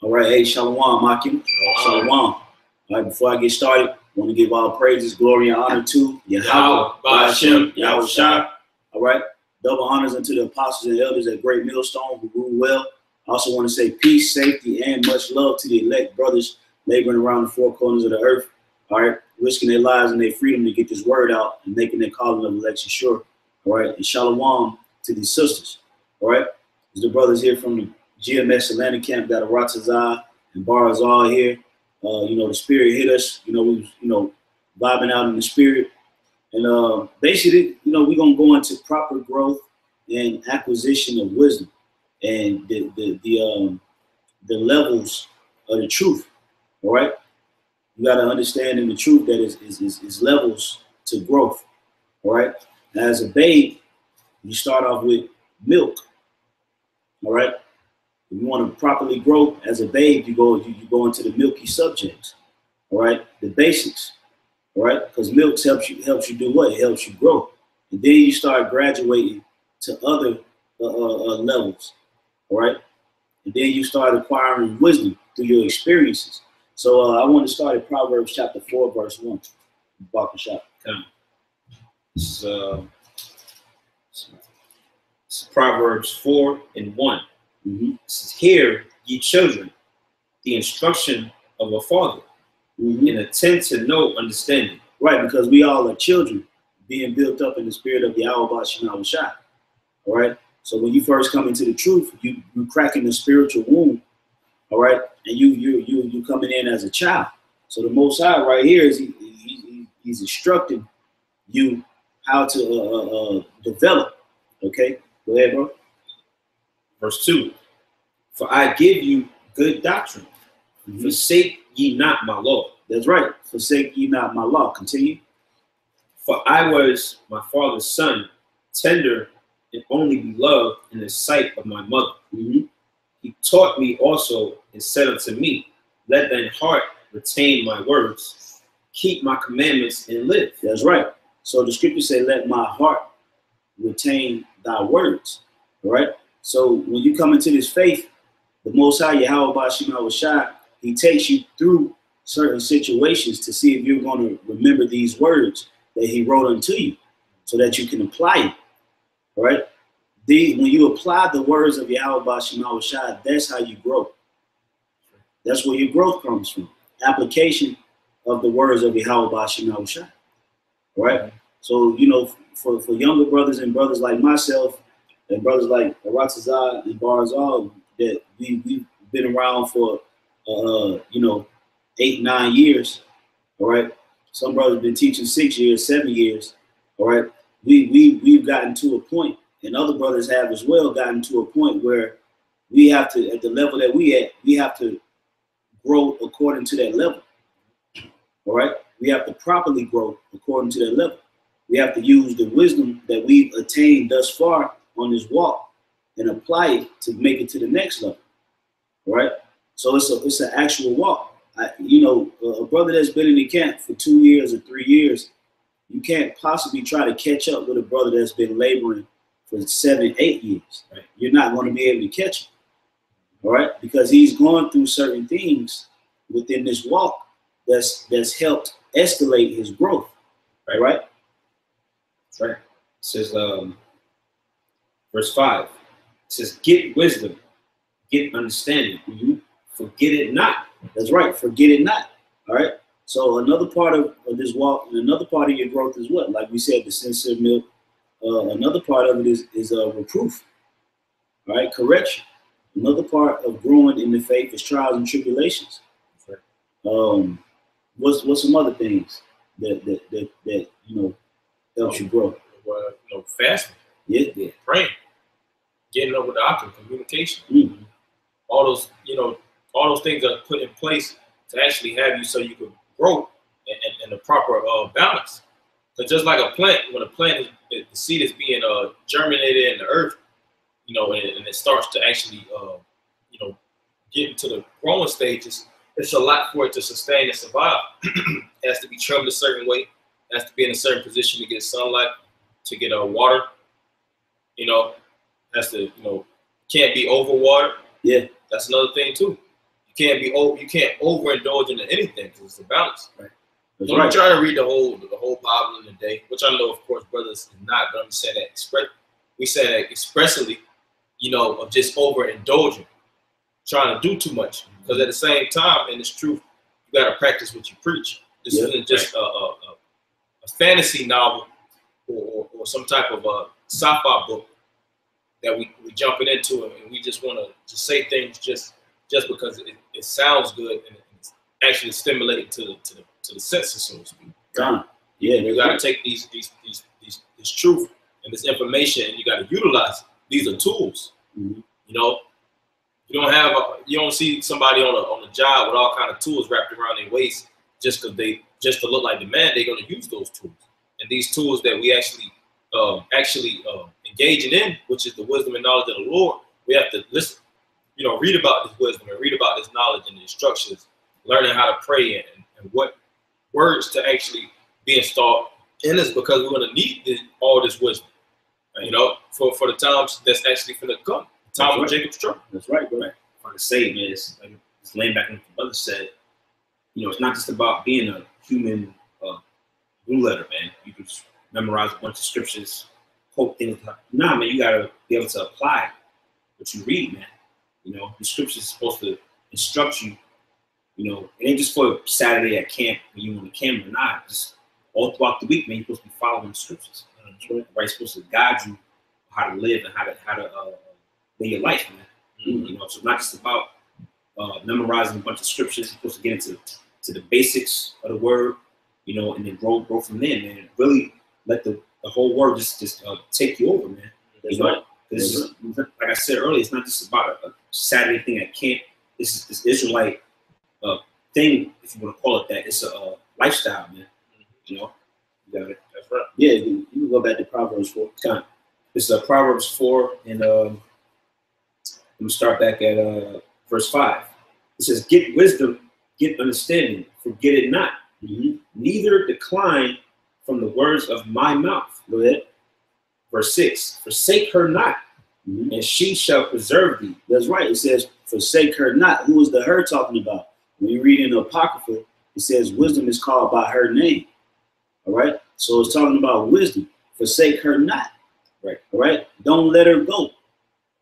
All right, hey, Shalom, Makim. Shalom. All right, before I get started, I want to give all praises, glory, and honor to Yahweh, Ba'ashem, Yahweh Shai. All right, double honors unto the apostles and elders at Great Millstone who rule well. I also want to say peace, safety, and much love to the elect brothers laboring around the four corners of the earth. All right, risking their lives and their freedom to get this word out and making their calling of election sure. All right, and Shalom to these sisters. All right, there's the brothers here from the GMS Atlanta camp, got a Ratazah and Barazal here. The spirit hit us. We was, vibing out in the spirit. And basically, we're going to go into proper growth and acquisition of wisdom and the levels of the truth. All right. You got to understand in the truth that is levels to growth. All right. As a babe, you start off with milk. All right. If you want to properly grow as a babe, you go into the milky subjects. All right. The basics. All right. Because milk helps you do what? It helps you grow. And then you start graduating to other levels. All right. And then you start acquiring wisdom through your experiences. So I want to start at Proverbs chapter 4, verse 1. Barbershop. It's Proverbs 4 and 1. Mm-hmm. It says, "Hear, ye children, the instruction of a father, Mm-hmm. and attend to know understanding." Right, because we all are children being built up in the spirit of the Yahweh Shai. All right. So when you first come into the truth, you cracking the spiritual womb. All right, and you coming in as a child. So the Most High right here is he's instructing you how to develop. Okay, go ahead, bro. Verse 2, "For I give you good doctrine. Mm-hmm. Forsake ye not my law." That's right. Forsake ye not my law. Continue. "For I was my father's son, tender and only beloved in the sight of my mother. Mm-hmm. He taught me also and said unto me, Let thine heart retain my words, keep my commandments and live." That's right. So the scriptures say, "Let my heart retain thy words." All right. So when you come into this faith, the Most High Yahweh Shai, he takes you through certain situations to see if you're going to remember these words that he wrote unto you so that you can apply it. All right. When you apply the words of Yahweh Shai, that's how you grow. That's where your growth comes from. Application of the words of Yahweh Shai. All right. So, for younger brothers and brothers like myself and brothers like Ratazah and Barzal, that we've been around for 8-9 years. All right. Some brothers been teaching 6 years, 7 years. All right. We've gotten to a point, and other brothers have as well gotten to a point where we have to, at the level that we have to grow according to that level. All right. We have to properly grow according to that level. We have to use the wisdom that we've attained thus far on this walk and apply it to make it to the next level. All right. So it's an actual walk. A brother that's been in the camp for 2 years or 3 years, you can't possibly try to catch up with a brother that's been laboring for 7, 8 years. Right? You're not going to be able to catch him. All right. Because he's going through certain things within this walk that's helped escalate his growth. Right. That's right. It says, verse 5, it says, "Get wisdom, get understanding, forget it not." That's right. Forget it not. All right. So another part of this walk and another part of your growth is what? Like we said, the sincere milk. Another part of it is reproof. All right. Correction. Another part of growing in the faith is trials and tribulations. Right. What's some other things that helps you grow? Well, fasting. Yeah. Praying. Getting over the doctrine, communication. Mm-hmm. All those things are put in place to actually have you so you can grow in a proper balance. Because just like a plant, when a plant the seed is being germinated in the earth, and it starts to actually get into the growing stages, it's a lot for it to sustain and survive. It has to be trimmed a certain way. It has to be in a certain position to get sunlight, to get water. Has to can't be overwatered. Yeah, that's another thing too. You You can't overindulge into anything because it's a balance. Right. Don't try to read the whole Bible in a day, which I know, of course, brothers are not going to say that. We say that expressly, you know, of just overindulging, trying to do too much. Because at the same time, and it's true, you got to practice what you preach. This isn't just a fantasy novel or some type of a sci-fi book that we jumping into, and we just want to just say things just because it sounds good and it's actually stimulating to the senses, so to speak. Yeah, you got to take this truth and this information, and you got to utilize it. These are tools. Mm-hmm. You know, you don't see somebody on a job with all kind of tools wrapped around their waist just to look like the man. They're going to use those tools, and these tools that we actually engaging in, which is the wisdom and knowledge of the Lord. We have to listen, you know, read about this wisdom and read about this knowledge and the instructions, learning how to pray and what words to actually be installed in us, because we're going to need all this wisdom, you know, for the times that's actually going to come. The time of Jacob's trouble. That's right, bro. If I can say, man, it's like just laying back on what the brother said. You know, it's not just about being a human blue letter, man. You can just memorize a bunch of scriptures, quote things. Nah, man, you gotta be able to apply what you read, man. You know, the scripture is supposed to instruct you. You know, it ain't just for Saturday at camp when you on the camera. Nah, just all throughout the week, man. You're supposed to be following the scriptures. Right? It's supposed to guide you how to live and how to live your life, man. You know, so it's not just about memorizing a bunch of scriptures. You're supposed to get into the basics of the word, you know, and then grow from there, man. Really let the whole word just take you over, man. You know, because like I said earlier, it's not just about a Saturday thing at camp. This Israelite thing, if you want to call it that. It's a lifestyle, man. You know, you got it. That's right. Yeah, you can go back to Proverbs 4. This is Proverbs 4, and let me start back at verse 5. It says, "Get wisdom, get understanding, forget it not. Neither decline from the words of my mouth." Go ahead. Verse 6, "Forsake her not, and she shall preserve thee." That's right. It says, "Forsake her not." Who is the her talking about? When you read in the Apocrypha, it says wisdom is called by her name. All right. So it's talking about wisdom. Forsake her not. Right. All right. Don't let her go.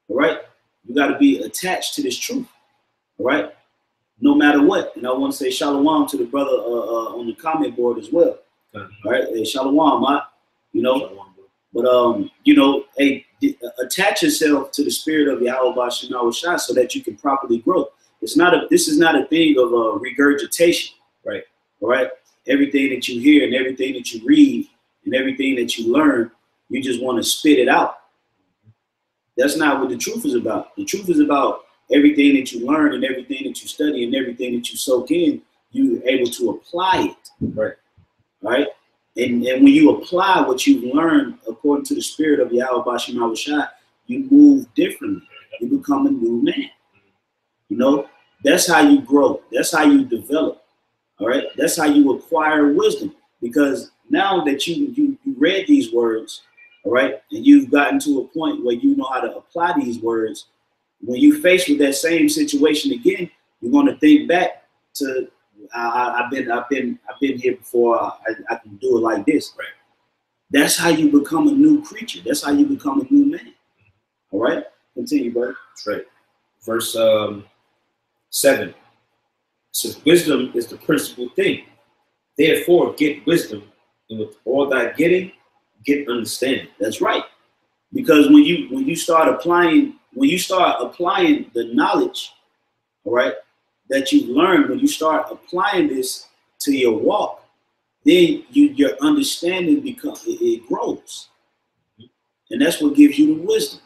All right. You got to be attached to this truth. All right. No matter what. And I want to say shalom to the brother on the comment board as well. All right. Hey, shalom, you know. Shalom, but you know, hey, attach yourself to the spirit of Yahweh Shah so that you can properly grow. This is not a thing of regurgitation, right? All right. Everything that you hear and everything that you read and everything that you learn, you just want to spit it out. That's not what the truth is about. The truth is about everything that you learn and everything that you study and everything that you soak in, you're able to apply it. Right. Right. And when you apply what you've learned according to the spirit of Yahweh Shah, you move differently. You become a new man. You know, that's how you grow. That's how you develop. All right. That's how you acquire wisdom. Because now that you read these words, all right, and you've gotten to a point where you know how to apply these words, when you face with that same situation again, you're going to think back to I've been here before. I can do it like this. Right. That's how you become a new creature. That's how you become a new man. All right. Continue, brother. That's right. Verse 7. It says, "Wisdom is the principal thing. Therefore, get wisdom, and with all thy getting, get understanding." That's right. Because when you start applying the knowledge, all right, that you've learned, when you start applying this to your walk, then your understanding it grows. And that's what gives you the wisdom.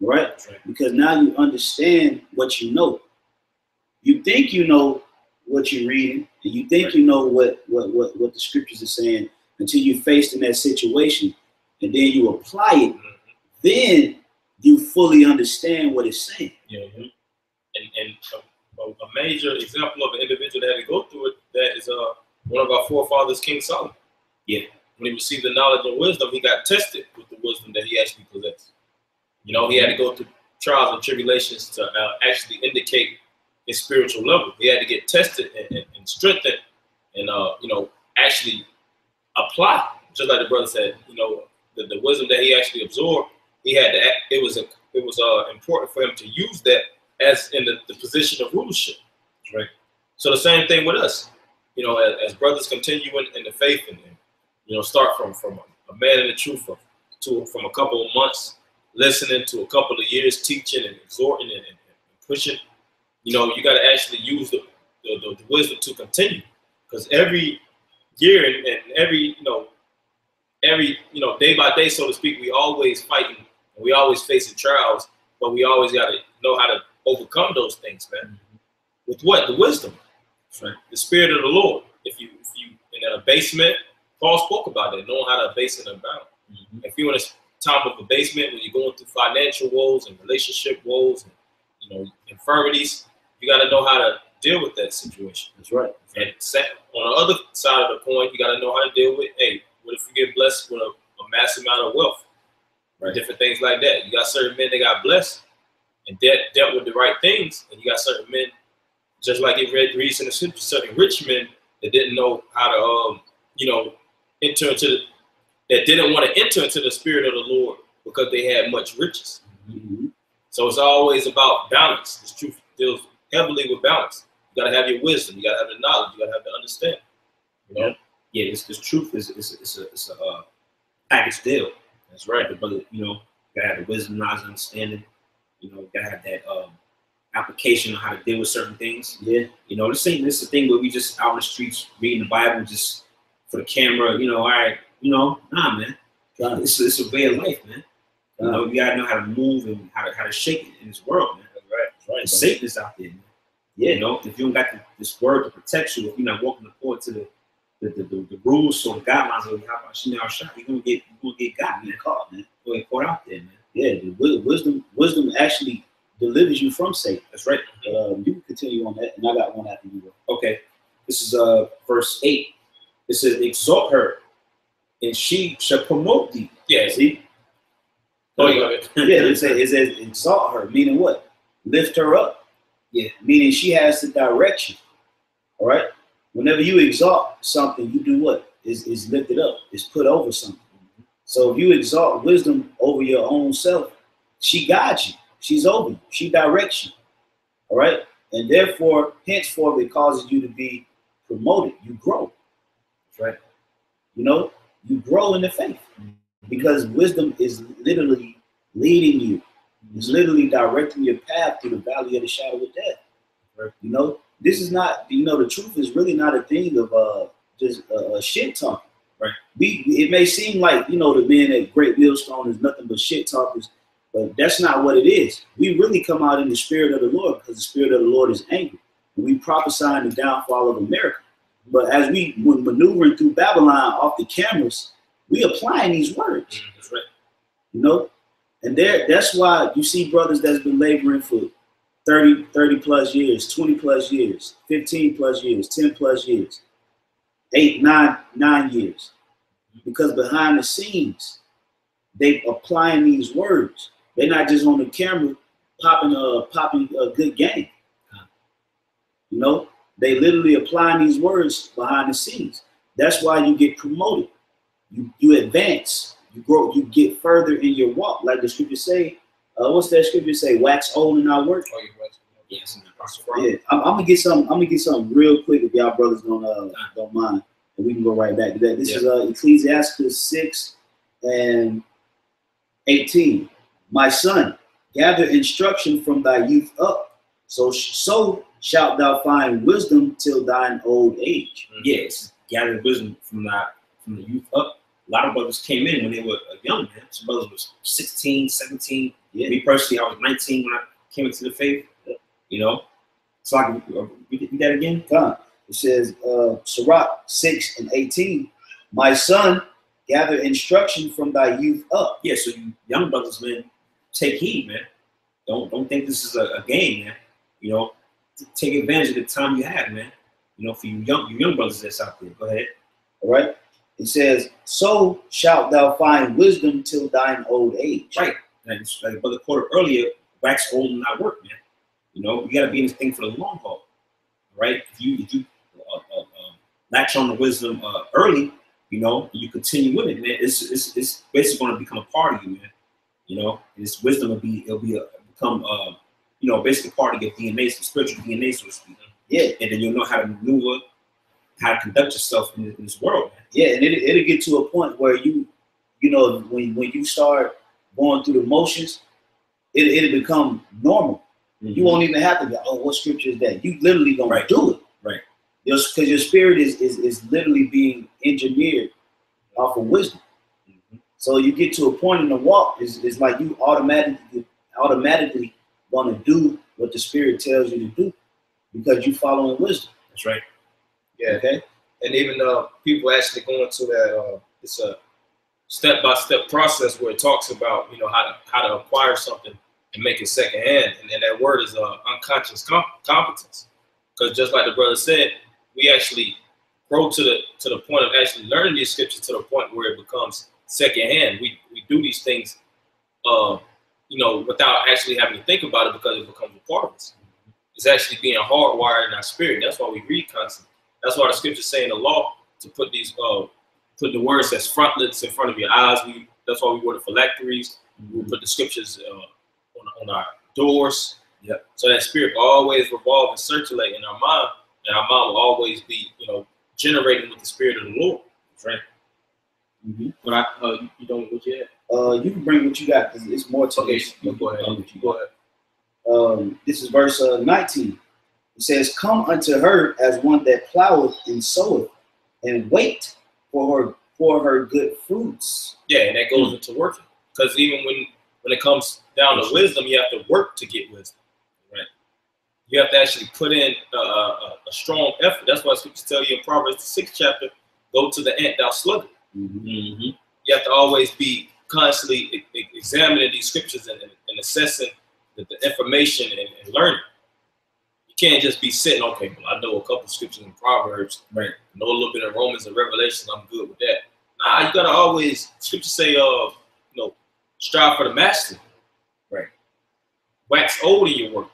All right? Right. Because now you understand what you know. You think you know what you're reading, and you think you know what the scriptures are saying until you're faced in that situation, and then you apply it. Then you fully understand what it's saying. Yeah. And a major example of an individual that had to go through it, that is one of our forefathers, King Solomon. Yeah. When he received the knowledge and wisdom, he got tested with the wisdom that he actually possessed. You know, he had to go through trials and tribulations to actually indicate his spiritual level. He had to get tested and strengthened, and you know, actually apply. Just like the brother said, you know, the wisdom that he actually absorbed, he had to. It was important for him to use that as in the position of rulership. Right. So the same thing with us. You know, as brothers continue in the faith and you know, start from a man in the truth from a couple of months listening to a couple of years teaching and exhorting and pushing. You know, you got to actually use the wisdom to continue, because every year and every day by day, so to speak, we always fighting and we always facing trials, but we always got to know how to overcome those things, man. Mm-hmm. With what? The wisdom. Right. The spirit of the Lord. If you in an abasement, Paul spoke about it, knowing how to abase and abound. Mm-hmm. If you're in a time of abasement, when you're going through financial woes and relationship woes and, you know, infirmities, you got to know how to deal with that situation. That's right. And on the other side of the coin, you got to know how to deal with, hey, what if you get blessed with a massive amount of wealth? Right. Different things like that. You got certain men that got blessed and dealt with the right things, and you got certain men, just like it reads in the scripture, certain rich men that didn't know how to, you know, that didn't want to enter into the spirit of the Lord because they had much riches. Mm-hmm. So it's always about balance. This truth deals heavily with balance. You got to have your wisdom. You got to have the knowledge. You got to have the understanding. You know? Yeah, this truth is a package deal. That's right. But you know, you got to have the wisdom, knowledge, understanding. You know, you got to have that application on how to deal with certain things. Yeah. You know, this is the thing where we just out in the streets reading the Bible just for the camera. You know, all right. You know, nah, man. It's a way of life, man. You know, you gotta know how to move and how to shake it in this world, man. That's right. That's right. Satan is out there, man. Yeah. You know, if you don't got this word to protect you, if you're not walking according to the rules or the guidelines of how about you're gonna get got, man. Caught, man. You're gonna get caught out there, man. Yeah, the wisdom actually delivers you from Satan. That's right. You can continue on that, and I got one after you go. Okay. This is verse 8. It says, exhort her, and she shall promote thee. Yeah, see? Oh, yeah, it says exalt her, meaning what? Lift her up. Yeah, meaning she has the direction. All right? Whenever you exalt something, you do what? Is lifted up. It's put over something. Mm-hmm. So if you exalt wisdom over your own self, she guides you. She's over you. She directs you. All right? And therefore, henceforth, it causes you to be promoted. You grow. That's right. You know, you grow in the faith because wisdom is literally leading you. It's literally directing your path through the valley of the shadow of death. Right. You know, this is not, you know, the truth is really not a thing of just shit talking. Right. It may seem like, you know, the men at Great Millstone is nothing but shit talkers, but that's not what it is. We really come out in the spirit of the Lord because the spirit of the Lord is angry. And we prophesying the downfall of America. But as we were maneuvering through Babylon off the cameras, we applying these words. That's right. You know, and that's why you see brothers that's been laboring for 30 plus years, 20 plus years, 15 plus years, 10 plus years, 9 years. Because behind the scenes, they applying these words. They're not just on the camera popping a good game. You know, they literally applying these words behind the scenes. That's why you get promoted. You advance. You grow. You get further in your walk. Like the scripture say, what's that scripture say? Wax old in our work. Oh, you wax. Yes. Yeah. I'm gonna get some real quick if y'all brothers don't mind, and we can go right back to that. This is Ecclesiastes 6 and 18. My son, gather instruction from thy youth up, so shalt thou find wisdom till thine old age. Yes, gather wisdom from the youth up. A lot of brothers came in when they were young, man. Some brothers was 16, 17. Yeah. Me personally, I was 19 when I came into the faith. You know, so I can read that again. Come. It says, Sirach 6 and 18. My son, gather instruction from thy youth up. Yeah, so you young brothers, man, take heed, man. Don't think this is a game, man. You know, take advantage of the time you have, man. You know, for you young brothers that's out there. Go ahead. All right. It says, so shalt thou find wisdom till thine old age. Right. And like Brother quoted earlier, wax old in thy work, man. You know, you got to be in this thing for the long haul, right? If you latch on to wisdom early, you know, and you continue with it, man, it's basically going to become a part of you, man. You know, and this wisdom will become you know, basically part of your DNA, some spiritual DNA, so to speak. Yeah, and then you'll know how to maneuver, how to conduct yourself in this world, man. Yeah, and it'll get to a point where you know, when you start going through the motions, it'll become normal. You won't even have to go, oh, what scripture is that? You literally gonna do it. Right. Because your spirit is literally being engineered off of wisdom. So you get to a point in the walk, it's like you automatically gonna do what the spirit tells you to do because you following wisdom. That's right. Yeah. Okay. And even people actually go into that it's a step-by-step process where it talks about, you know, how to acquire something and make it secondhand, and that word is unconscious competence. Because just like the brother said, we actually grow to the point of actually learning these scriptures to the point where it becomes secondhand. We do these things, you know, without actually having to think about it because it becomes a part of us. It's actually being hardwired in our spirit. That's why we read constantly. That's why the scriptures say in the law to put these put the words as frontlets in front of your eyes. That's why we wear the phylacteries. We put the scriptures on our doors. Yep. So that spirit will always revolve and circulate in our mind, and our mind will always be, you know, generating with the spirit of the Lord. That's right. But you don't what you had? You can bring what you got because it's more to this. Go ahead. This is verse 19. It says, "Come unto her as one that ploweth and soweth, and wait for her good fruits." Yeah, and that goes into working. Because even when it comes down to wisdom, you have to work to get wisdom. Right? You have to actually put in a strong effort. That's why scriptures tell you in Proverbs the 6th chapter, go to the ant, thou sluggard. You have to always be constantly examining these scriptures and assessing the information and learning. You can't just be sitting, okay, well, I know a couple scriptures in Proverbs, right? I know a little bit of Romans and Revelation, I'm good with that. Nah, you gotta always, scriptures say, you know, strive for the master, right? Wax old in your work.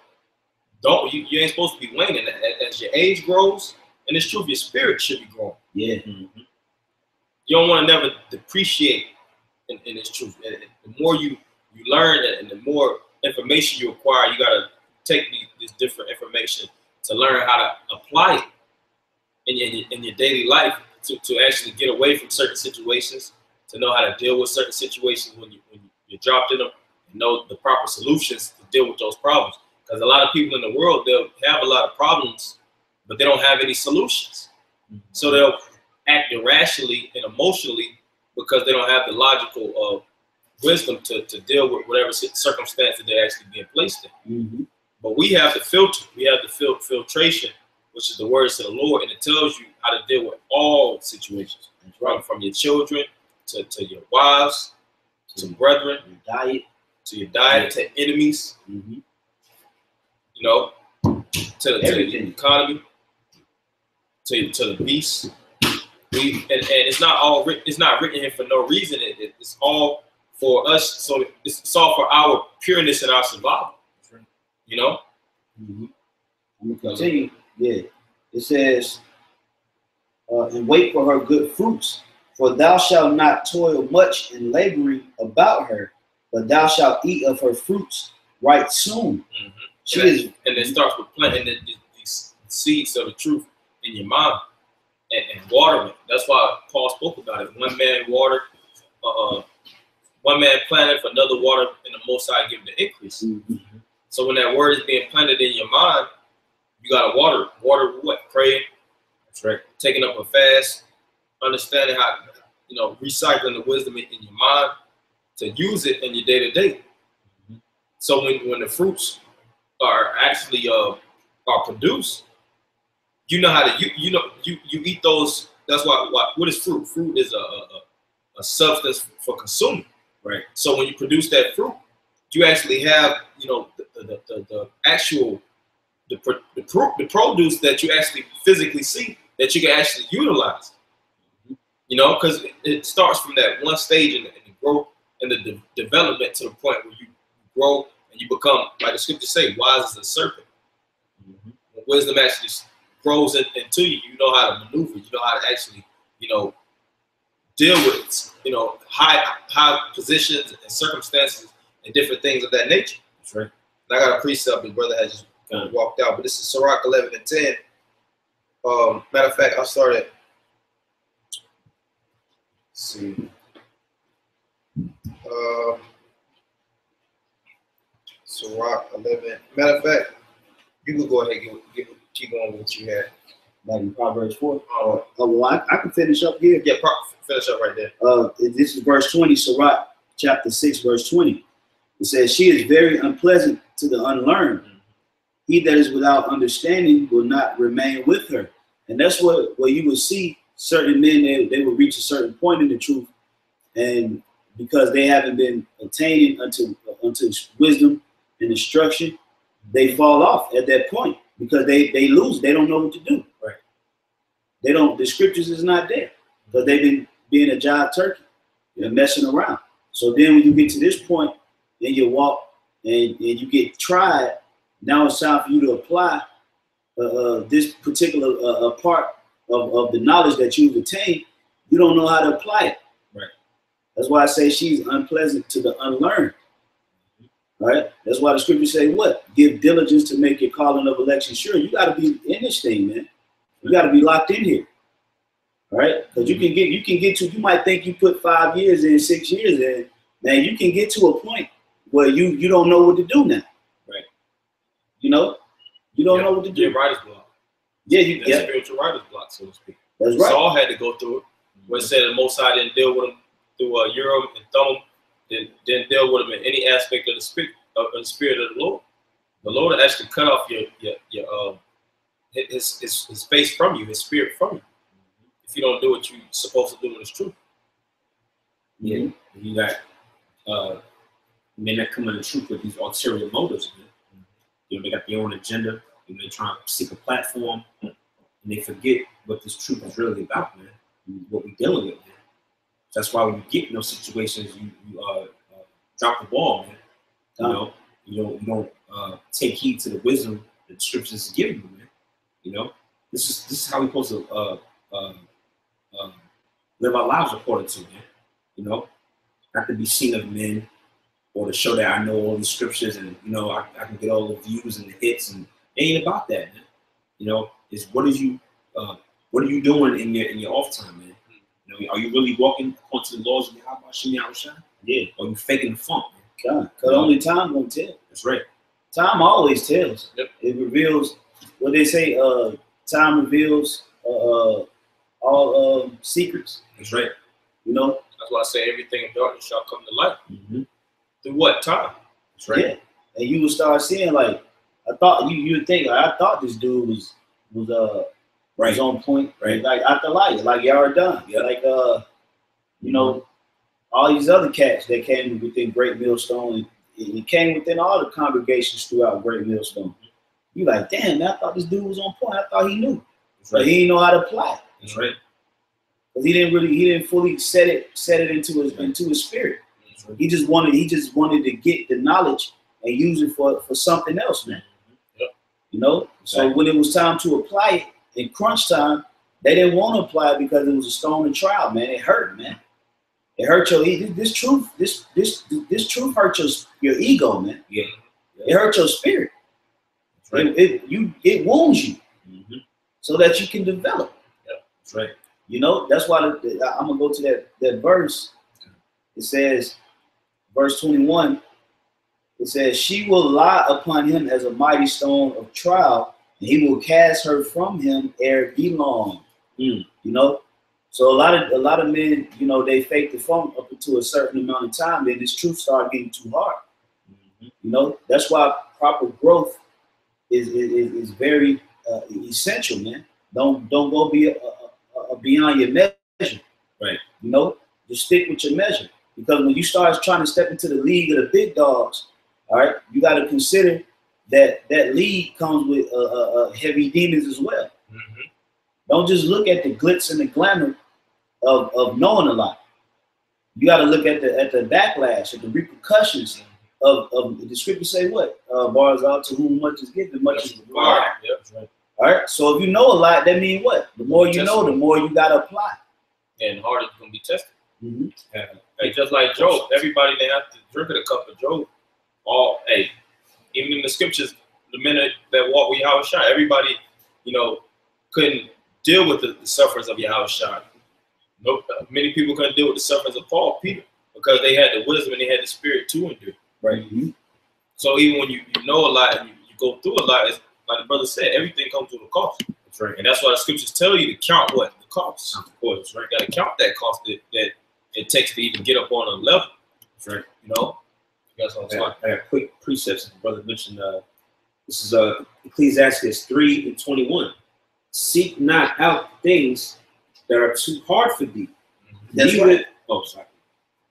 You ain't supposed to be waning. As your age grows, and it's true, your spirit should be growing. Yeah. You don't want to never depreciate in this truth. And the more you learn and the more information you acquire, you gotta take this different information to learn how to apply it in your daily life to actually get away from certain situations, to know how to deal with certain situations when you're dropped in them, and know the proper solutions to deal with those problems. Because a lot of people in the world, they'll have a lot of problems, but they don't have any solutions. So they'll act irrationally and emotionally because they don't have the logical wisdom to deal with whatever circumstance that they're actually being placed in. But we have the filter, we have the filtration, which is the words of the Lord, and it tells you how to deal with all situations, from your children to your wives, to brethren, your diet, to enemies, you know, to the economy, to the beasts. And it's not all written. It's not written here for no reason. It's all for us. So it's all for our pureness and our survival. You know. I'm gonna continue. Yeah, it says, "And wait for her good fruits, for thou shalt not toil much in laboring about her, but thou shalt eat of her fruits right soon." And it starts with planting these seeds of the truth in your mind and watering it. That's why Paul spoke about it. One man watered, one man planted, for another water, and the Most High give the increase. So when that word is being planted in your mind, you gotta water. Water what? Praying. That's right. Taking up a fast, understanding how, you know, recycling the wisdom in your mind to use it in your day to day. So when the fruits are actually are produced, you know how to you eat those. That's why what is fruit? Fruit is a substance for consuming, right? So when you produce that fruit, you actually have, you know, the actual the produce that you actually physically see that you can actually utilize. You know, because it starts from that one stage in the growth and the development to the point where you grow and you become, like the scriptures say, wise as a serpent. wisdom actually grows into you. You know how to maneuver. You know how to actually, you know, deal with, you know, high positions and circumstances and different things of that nature. That's right. And I got a precept. His brother has just kind of walked out, but this is Sirach 11:10. Matter of fact, I'll start at. Let's see. Sirach 11. Matter of fact, you can go ahead and keep going with what you had. Like in Proverbs 4. Well, I can finish up here. Yeah, finish up right there. This is verse 20, Sirach chapter 6, verse 20. It says, she is very unpleasant to the unlearned. He that is without understanding will not remain with her. And that's where you will see certain men, they will reach a certain point in the truth. And because they haven't been attaining unto wisdom and instruction, they fall off at that point because they lose. They don't know what to do. Right. They don't, the scriptures is not there because they've been being a jive turkey. They're messing around. So then when you get to this point in your walk and you get tried, now it's time for you to apply this particular part of the knowledge that you've attained. You don't know how to apply it. Right. That's why I say she's unpleasant to the unlearned. Right? That's why the scriptures say what? Give diligence to make your calling of election sure. You got to be in this thing, man. You got to be locked in here. Right? Because you might think you put 5 years in, 6 years in. Man, you can get to a point where you don't know what to do now. Right. You know? You don't know what to do. Yeah, writer's block. Yeah, That's spiritual writer's block, so to speak. That's right. Saul had to go through it. Where it said the Most High didn't deal with him through Urim and Thummim, didn't deal with him in any aspect of the spirit of the Lord. The Lord actually cut off his face from you, his spirit from you. If you don't do what you're supposed to do when it's true. Yeah, you got men that come in the truth with these ulterior motives, man. You know, they got their own agenda. You know, they're trying to seek a platform, and they forget what this truth is really about, man. What we're dealing with, man. That's why when you get in those situations, you drop the ball, man. You don't take heed to the wisdom that the scriptures is giving you, man. You know, this is how we're supposed to live our lives according to, man. You know, not to be seen of men or to show that I know all the scriptures and, you know, I can get all the views and the hits, and it ain't about that, man. You know, it's what are you doing in your off time, man? You know, are you really walking according to the laws of Yahweh? Yeah. Or are you faking the funk, man? God, because only time won't tell. That's right. Time always tells. Yep. It reveals what they say. Time reveals all secrets. That's right. You know. That's why I say everything in darkness shall come to light. Mm-hmm. Through what time? That's right. Yeah. And you will start seeing, like, I thought you would think, like, I thought this dude was right on point, right? Like after light, like y'all done. Yeah. Like you know, all these other cats that came within Great Millstone, and it came within all the congregations throughout Great Millstone. You like, damn, man, I thought this dude was on point. I thought he knew. That's right. But he didn't know how to apply it. That's right. Because he didn't fully set it into his spirit. Right. He just wanted to get the knowledge and use it for something else, man. Yep. You know? Exactly. So when it was time to apply it in crunch time, they didn't want to apply it because it was a stone of trial, man. It hurt, man. It hurt this truth hurt your ego, man. Yeah. It hurt your spirit. Right. It wounds you, so that you can develop. Yeah. That's right. You know, that's why I'm gonna go to that verse. It says, verse 21. It says, "She will lie upon him as a mighty stone of trial, and he will cast her from him ere be long." You know, so a lot of men, you know, they fake the funk up to a certain amount of time, then this truth start getting too hard. You know, that's why proper growth is very essential, man. Don't go beyond your measure. Right. You know, just stick with your measure, because when you start trying to step into the league of the big dogs, all right, you got to consider that league comes with heavy demons as well. Don't just look at the glitz and the glamour of knowing a lot. You got to look at the backlash, at the repercussions the scripture say what? Bars out to whom much is given, much is required. Yep, that's right. All right. So if you know a lot, that means what? The more you know, the more you gotta apply. And harder it's gonna be tested. Mm-hmm. Hey, just like Job, everybody didn't have to drink of the cup of Job. Even in the scriptures, the men that walk with Yahushua, everybody, couldn't deal with the sufferings of Yahushua. Many people couldn't deal with the sufferings of Peter, because they had the wisdom and they had the spirit to endure. Right. Mm-hmm. So even when you know a lot and you go through a lot, it's, like the brother said, everything comes with a cost. That's right. And that's why the scriptures tell you to count what? The cost. Of course, right? You got to count that cost that it takes to even get up on a level. That's right. That's what I'm saying. I got quick precepts. The brother mentioned this is Ecclesiastes 3:21. Seek not out things that are too hard for thee. That's right. Oh, sorry.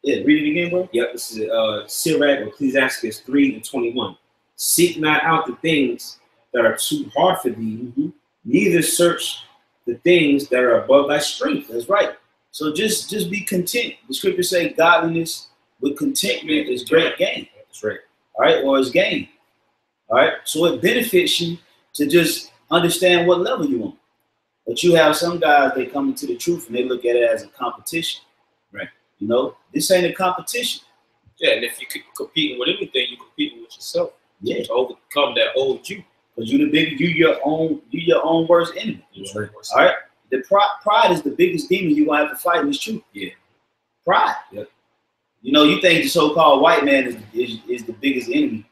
Yeah, read it again, bro. Yep, this is Sirach, Ecclesiastes 3:21. Seek not out the things that are too hard for thee, neither search the things that are above thy strength. That's right. So just be content. The scripture say godliness with contentment is great gain. That's right. All right, or it's gain. All right. So it benefits you to just understand what level you on. But you have some guys, they come into the truth and they look at it as a competition. Right. This ain't a competition. Yeah, and if you could compete with anything, you're competing with yourself. Yeah. To overcome that old you. Because you your own worst enemy. Right. All right. The pride is the biggest demon you're gonna have to fight in this truth. Yeah. Pride. Yep. You think the so-called white man is the biggest enemy.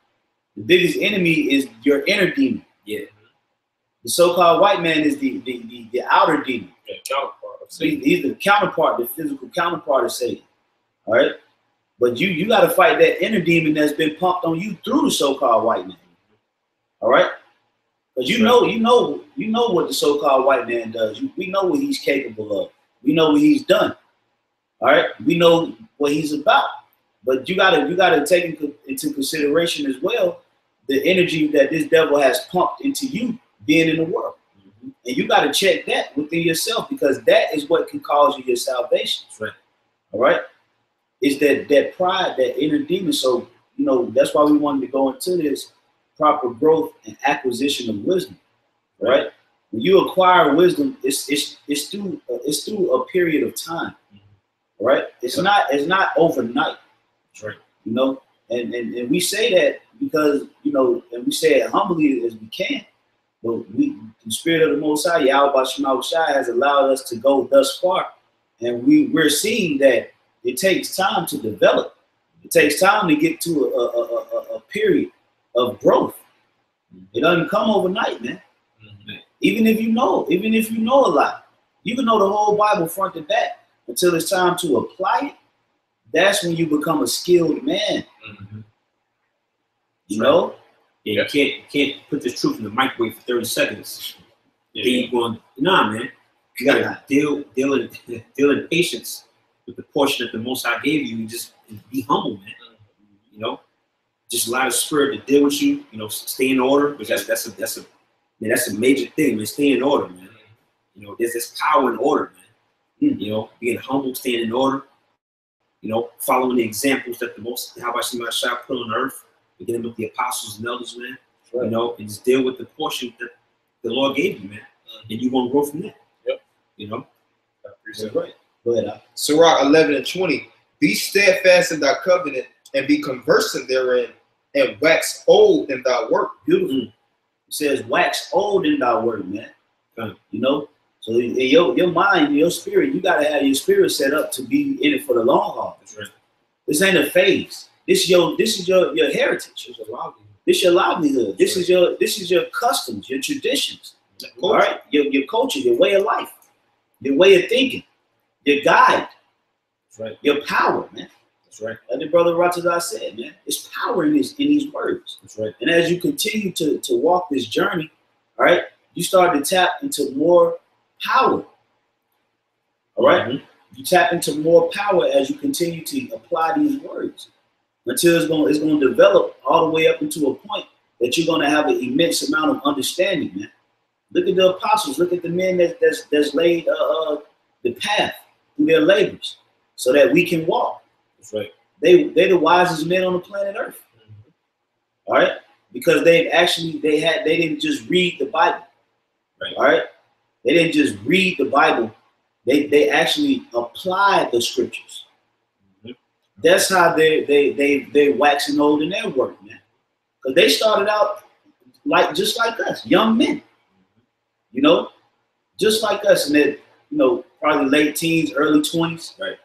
The biggest enemy is your inner demon. Yeah. The so-called white man is the outer demon. Yeah, counterpart of Satan. He's the counterpart, the physical counterpart of Satan. All right. But you got to fight that inner demon that's been pumped on you through the so-called white man. All right. Because you know what the so-called white man does. We know what he's capable of. We know what he's done. All right. We know what he's about. But you gotta take into consideration as well the energy that this devil has pumped into you being in the world. And you got to check that within yourself, because that is what can cause you your salvation. That's right. All right. It's that pride, that inner demon. So, that's why we wanted to go into this proper growth and acquisition of wisdom. Right. When you acquire wisdom, it's through a period of time. Right. It's not overnight. That's right. And we say that because, and we say it humbly as we can. But the Spirit of the Most High, Yahushua, has allowed us to go thus far. And we're seeing that it takes time to develop. It takes time to get to a period of growth. It doesn't come overnight, man. Even if you know a lot, you can know the whole Bible front to back until it's time to apply it. That's when you become a skilled man. Yeah, you can't put this truth in the microwave for 30 seconds. Yeah. Then you're going, nah, man. You gotta deal in patience with the portion that the Most High gave you. And just be humble, man. Just allow the Spirit to deal with you. Stay in order, because that's a major thing, man. Stay in order, man. There's this power in order, man. Being humble, staying in order. Following the examples that the Most High put on earth. Beginning with the apostles and elders, man. Right. And just deal with the portion that the Lord gave you, man. And you're gonna grow from there. Yep. That's right. Go ahead. Sirach 11:20. Be steadfast in thy covenant and be conversant therein, and wax old in thy work. Beautiful. It says wax old in thy work, man. So in your mind, your spirit, you gotta have your spirit set up to be in it for the long haul. That's right. This ain't a phase. This is your heritage. This is your livelihood. This is your customs, your traditions. All right, your culture, your way of life, your way of thinking, your guide. That's right. Your power, man. That's right. Like the brother Ratazar said, man, it's power in these words. That's right. And as you continue to walk this journey, all right, you start to tap into more power. All right, you tap into more power as you continue to apply these words. Until it's going to develop all the way up into a point that you're going to have an immense amount of understanding, man. Look at the apostles. Look at the men that's laid the path through their labors so that we can walk. That's right. They're the wisest men on the planet Earth. All right, because they didn't just read the Bible. Right. All right, they didn't just read the Bible. They actually applied the scriptures. Mm-hmm. That's how they waxing old in their work, man. Because they started out just like us, young men. You know, just like us, in that, you know, probably late teens, early 20s. Right.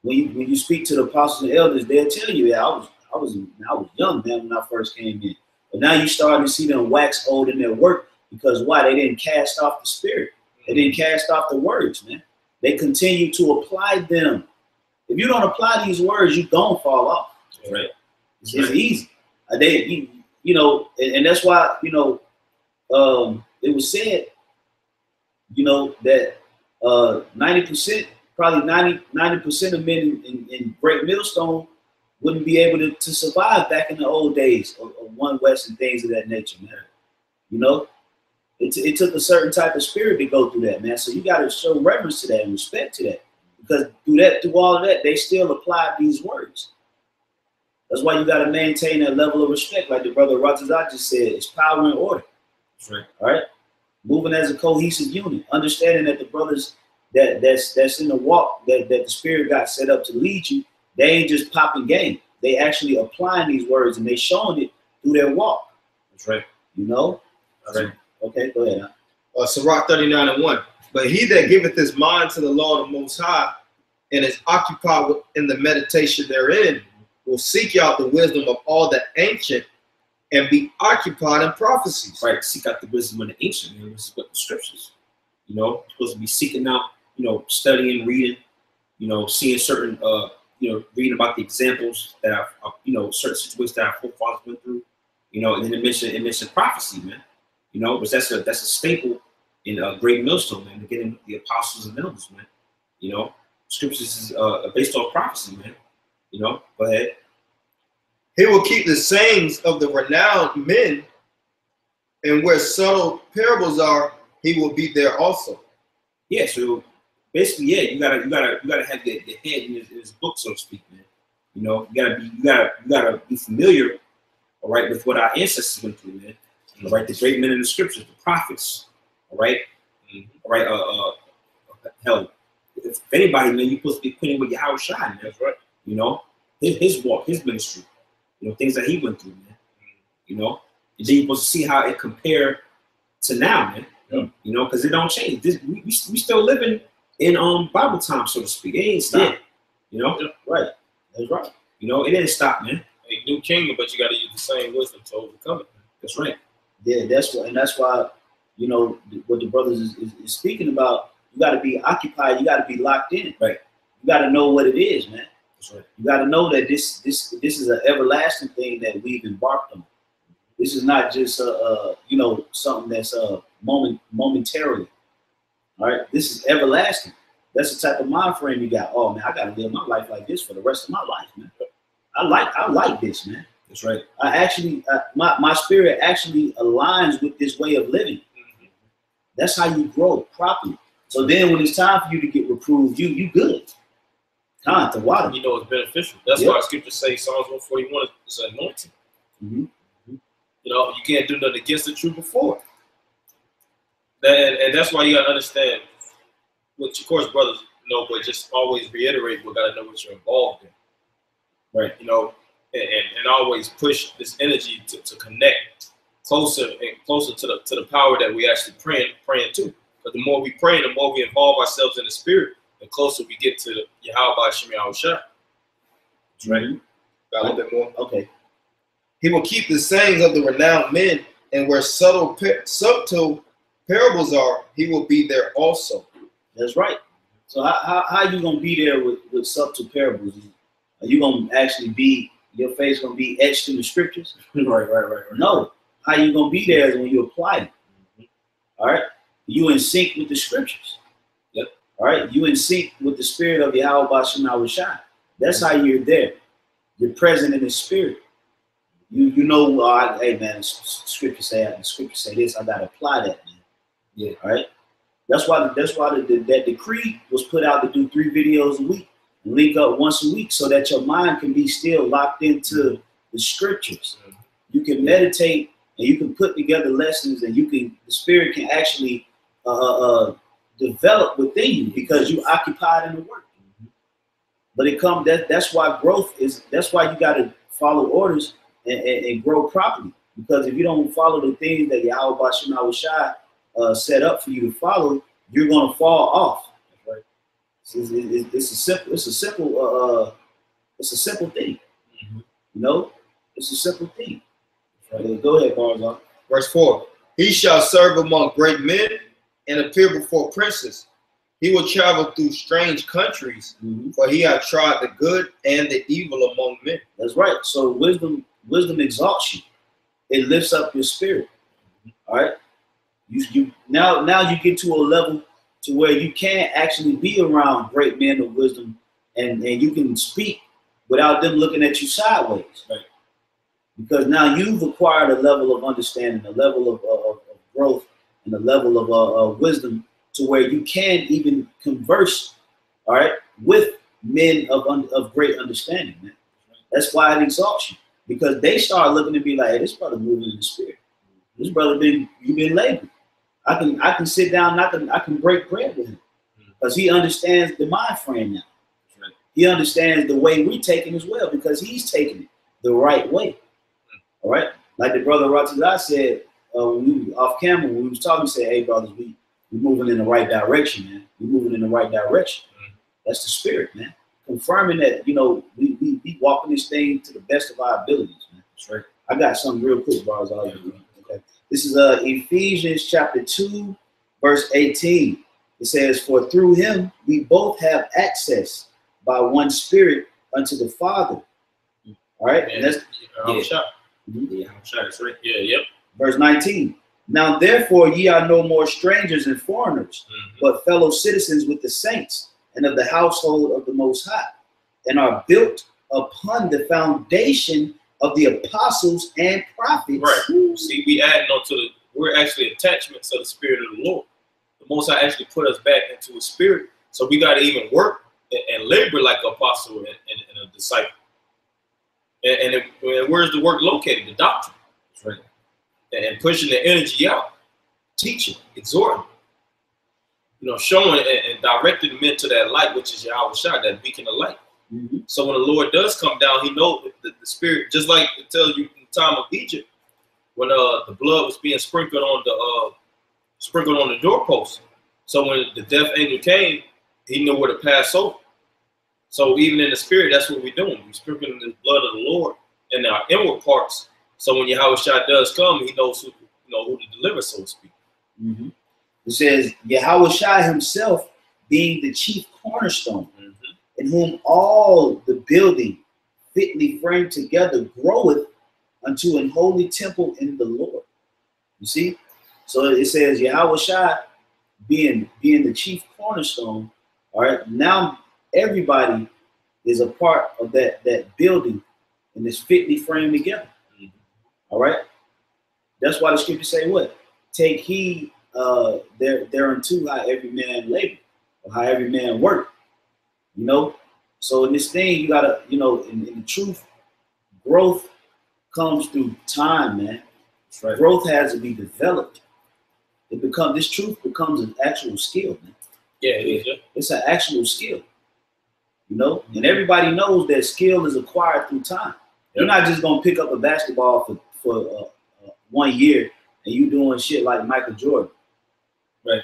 When you speak to the apostles and elders, they'll tell you that I was young, man, when I first came in. But now you starting to see them wax old in their work, because why? They didn't cast off the spirit. They didn't cast off the words, man. They continue to apply them. If you don't apply these words, you don't fall off. Right. It's easy. You know, and that's why, you know, it was said, you know, that 90%, probably 90% of men in Great Millstone wouldn't be able to survive back in the old days of One West and things of that nature, man. You know, it took a certain type of spirit to go through that, man. So you got to show reverence to that and respect to that, because through all of that, they still applied these words. That's why you got to maintain that level of respect, like the brother Ratazat just said. It's power and order. That's right. All right, moving as a cohesive unit, understanding that the brothers that's in the walk, that the spirit got set up to lead you, they ain't just popping game. They actually applying these words, and they showing it through their walk. That's right. You know. That's right. Okay, go ahead. Sirach 39:1. But he that giveth his mind to the law of the Most High, and is occupied in the meditation therein, will seek out the wisdom of all the ancient, and be occupied in prophecies. Right. Seek out the wisdom of the ancient, man. This is what the scriptures. You know, you're supposed to be seeking out, you know, studying, reading, you know, seeing certain, you know, reading about the examples that I've, you know, certain situations that our forefathers went through, you know, and then it mentioned prophecy, man. You know, but that's a staple in Great Millstone, man. Getting the apostles and elders, man. You know, scriptures is based on prophecy, man. You know, go ahead. He will keep the sayings of the renowned men, and where subtle parables are, he will be there also. Yeah, so basically, yeah, you gotta have the head in his book, so to speak, man. You know, you gotta be familiar, all right, with what our ancestors went through, man. All right, the great men in the scriptures, the prophets, all right, all right. Hell, if anybody, man, you're supposed to be acquainted with Yahweh Shai, man. That's right. You know, his walk, his ministry, you know, things that he went through, man. You know, and then you're supposed to see how it compared to now, man. Yeah. You know, because it don't change. We still living in Bible time, so to speak. It ain't stopped. Yeah. You know, right? That's right. You know, it didn't stop, man. A new kingdom, but you got to use the same wisdom to overcome it. That's right. Yeah, that's why, you know, what the brothers is speaking about. You got to be occupied. You got to be locked in. Right. You got to know what it is, man. That's right. You got to know that this is an everlasting thing that we've embarked on. This is not just you know, something that's momentarily. All right, this is everlasting. That's the type of mind frame you got. Oh man, I got to live my life like this for the rest of my life, man. I like this, man. That's right. I actually, my spirit actually aligns with this way of living. Mm-hmm. That's how you grow properly. So then when it's time for you to get reproved, you good. Time to water. You know it's beneficial. That's why scriptures say Psalms 141 is anointing. Mm-hmm. You know, you can't do nothing against the truth before. And that's why you got to understand, which of course brothers know, but just always reiterate, we got to know what you're involved in. Right. You know, and always push this energy to connect closer and closer to the power that we actually praying to. But the more we pray, the more we involve ourselves in the spirit, the closer we get to Yahweh Shemiah Shah. Right. Got a little bit more. Okay. He will keep the sayings of the renowned men, and where subtle parables are, he will be there also. That's right. So how you gonna be there with subtle parables? Are you gonna actually be, your face gonna be etched in the scriptures? Right. No. How you gonna be there is when you apply it. Mm-hmm. All right. You in sync with the scriptures. Yep. All right. You in sync with the spirit of Yahweh Shemiah Shah. That's how you're there. You're present in the spirit. You know, hey man, the scripture say this. I gotta apply that, man. Yeah. All right. That's why that decree was put out to do 3 videos a week and link up once a week, so that your mind can be still locked into the scriptures. You can meditate and you can put together lessons, and the spirit can actually develop within you because you occupied in the work. But that's why growth is, that's why you got to follow orders and grow properly. Because if you don't follow the things that Yahweh Bashim Awashai set up for you to follow, you're going to fall off. Right? It's a simple thing. You know, it's a simple thing. Right? Go ahead, Barzal. Verse 4. He shall serve among great men and appear before princes. He will travel through strange countries, for he hath tried the good and the evil among men. That's right. So wisdom exalts you. It lifts up your spirit. All right. Now you get to a level to where you can actually be around great men of wisdom, and you can speak without them looking at you sideways. Right. Because now you've acquired a level of understanding, a level of growth, and a level of wisdom to where you can even converse, all right, with men of great understanding, man. That's why it exalts you, because they start looking to be like, hey, this brother moving in the spirit. This brother you've been labeled. I can sit down and I can break bread with him because he understands the mind frame now. Right. He understands the way we're taking as well because he's taking it the right way. All right, like the brother Ratazah said when we were off camera, when we was talking, said, "Hey, brothers, we're moving in the right direction, man. We're moving in the right direction." That's the spirit, man. Confirming that, you know, we walking this thing to the best of our abilities, man. That's right. I got something real quick, bros. Okay. This is Ephesians chapter 2, verse 18. It says, "For through him we both have access by one spirit unto the Father." All right, and that's that's right. Yeah, yep. Verse 19. "Now therefore ye are no more strangers and foreigners, but fellow citizens with the saints and of the household of the Most High, and are built upon the foundation of the apostles and prophets." Right. See, we're actually attachments of the Spirit of the Lord. The Most High actually put us back into a spirit, so we got to even work and labor like an apostle and a disciple. And where's the work located? The doctrine. That's right. And pushing the energy out, teaching, exhorting, you know, showing and directing men to that light, which is Yahweh Shai, that beacon of light. So when the Lord does come down, he knows the spirit, just like it tells you in the time of Egypt, when the blood was being sprinkled on the doorpost. So when the death angel came, he knew where to pass over. So even in the spirit, that's what we're doing. We're sprinkling the blood of the Lord in our inward parts. So when Yahweh Shai does come, he knows who to deliver, so to speak. It says, "Yahweh Shai himself being the chief cornerstone, in whom all the building fitly framed together groweth unto an holy temple in the Lord." You see? So it says Yahweh Shai being the chief cornerstone. All right. Now everybody is a part of that building and is fitly framed together. All right. That's why the scriptures say what? "Take heed thereunto how every man labor, or how every man work." You know, so in this thing, you gotta, you know, in the truth, growth comes through time, man. Right. Growth has to be developed. This truth becomes an actual skill, man. Yeah, it is. Yeah. It's an actual skill. You know, and everybody knows that skill is acquired through time. Yep. You're not just gonna pick up a basketball for 1 year and you doing shit like Michael Jordan. Right.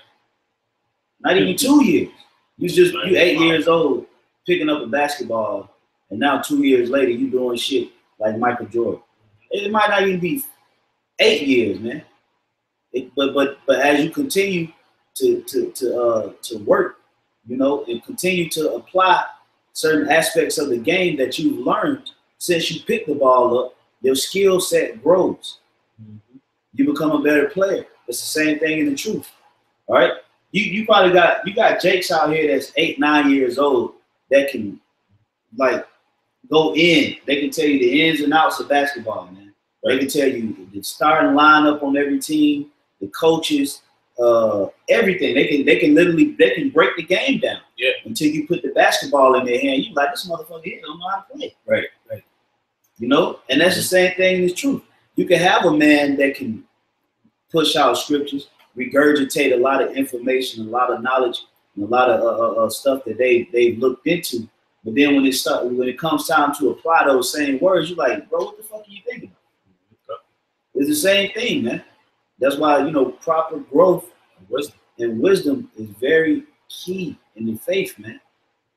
Not even 2 years. You 8 years old picking up a basketball, and now 2 years later you doing shit like Michael Jordan. It might not even be 8 years, man. But as you continue to work, you know, and continue to apply certain aspects of the game that you've learned since you picked the ball up, your skill set grows. You become a better player. It's the same thing in the truth. All right. You probably got Jakes out here that's 8, 9 years old that can like go in. They can tell you the ins and outs of basketball, man. They can tell you the starting lineup on every team, the coaches, everything. They can literally break the game down. Yeah. Until you put the basketball in their hand, you like, this motherfucker here don't know how to play. Right. You know, and that's the same thing in the truth. You can have a man that can push out scriptures, regurgitate a lot of information, a lot of knowledge, and a lot of stuff that they've looked into. But then when it comes time to apply those same words, you're like, bro, what the fuck are you thinking about? It's the same thing, man. That's why, you know, proper growth and wisdom is very key in the faith, man.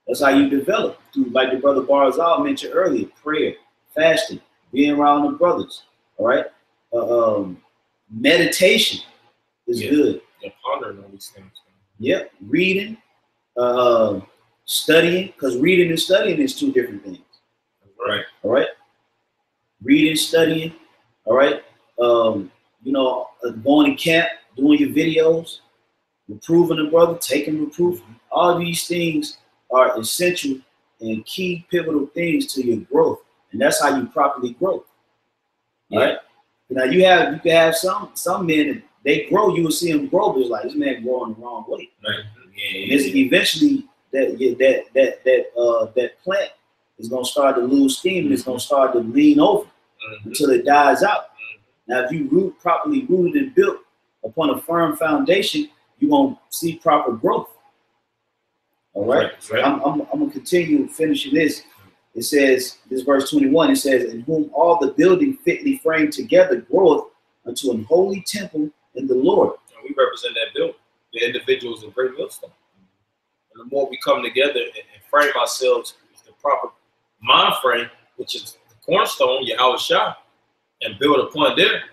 That's how you develop through, like the brother Barzal mentioned earlier, prayer, fasting, being around the brothers. All right. Meditation is good. Yeah, pondering on these things. Yeah, reading, studying, because reading and studying is two different things. Right. All right. Reading, studying. All right. You know, going to camp, doing your videos, reproving a brother, taking reproof. All these things are essential and key pivotal things to your growth, and that's how you properly grow. All right. Now you can have some men, they grow. You will see them grow, but it's like this man growing the wrong way. Right. And it's eventually that plant is gonna start to lose steam and it's gonna start to lean over until it dies out. Now, if you properly rooted and built upon a firm foundation, you're gonna see proper growth. All right. Right. I'm gonna continue finishing this. It says, this verse 21, it says, in whom all the building fitly framed together groweth unto an holy temple in the Lord. And we represent that building, the individuals of Great Millstone. And the more we come together and frame ourselves with the proper mind frame, which is the cornerstone, Yahweh Shah, and build upon there,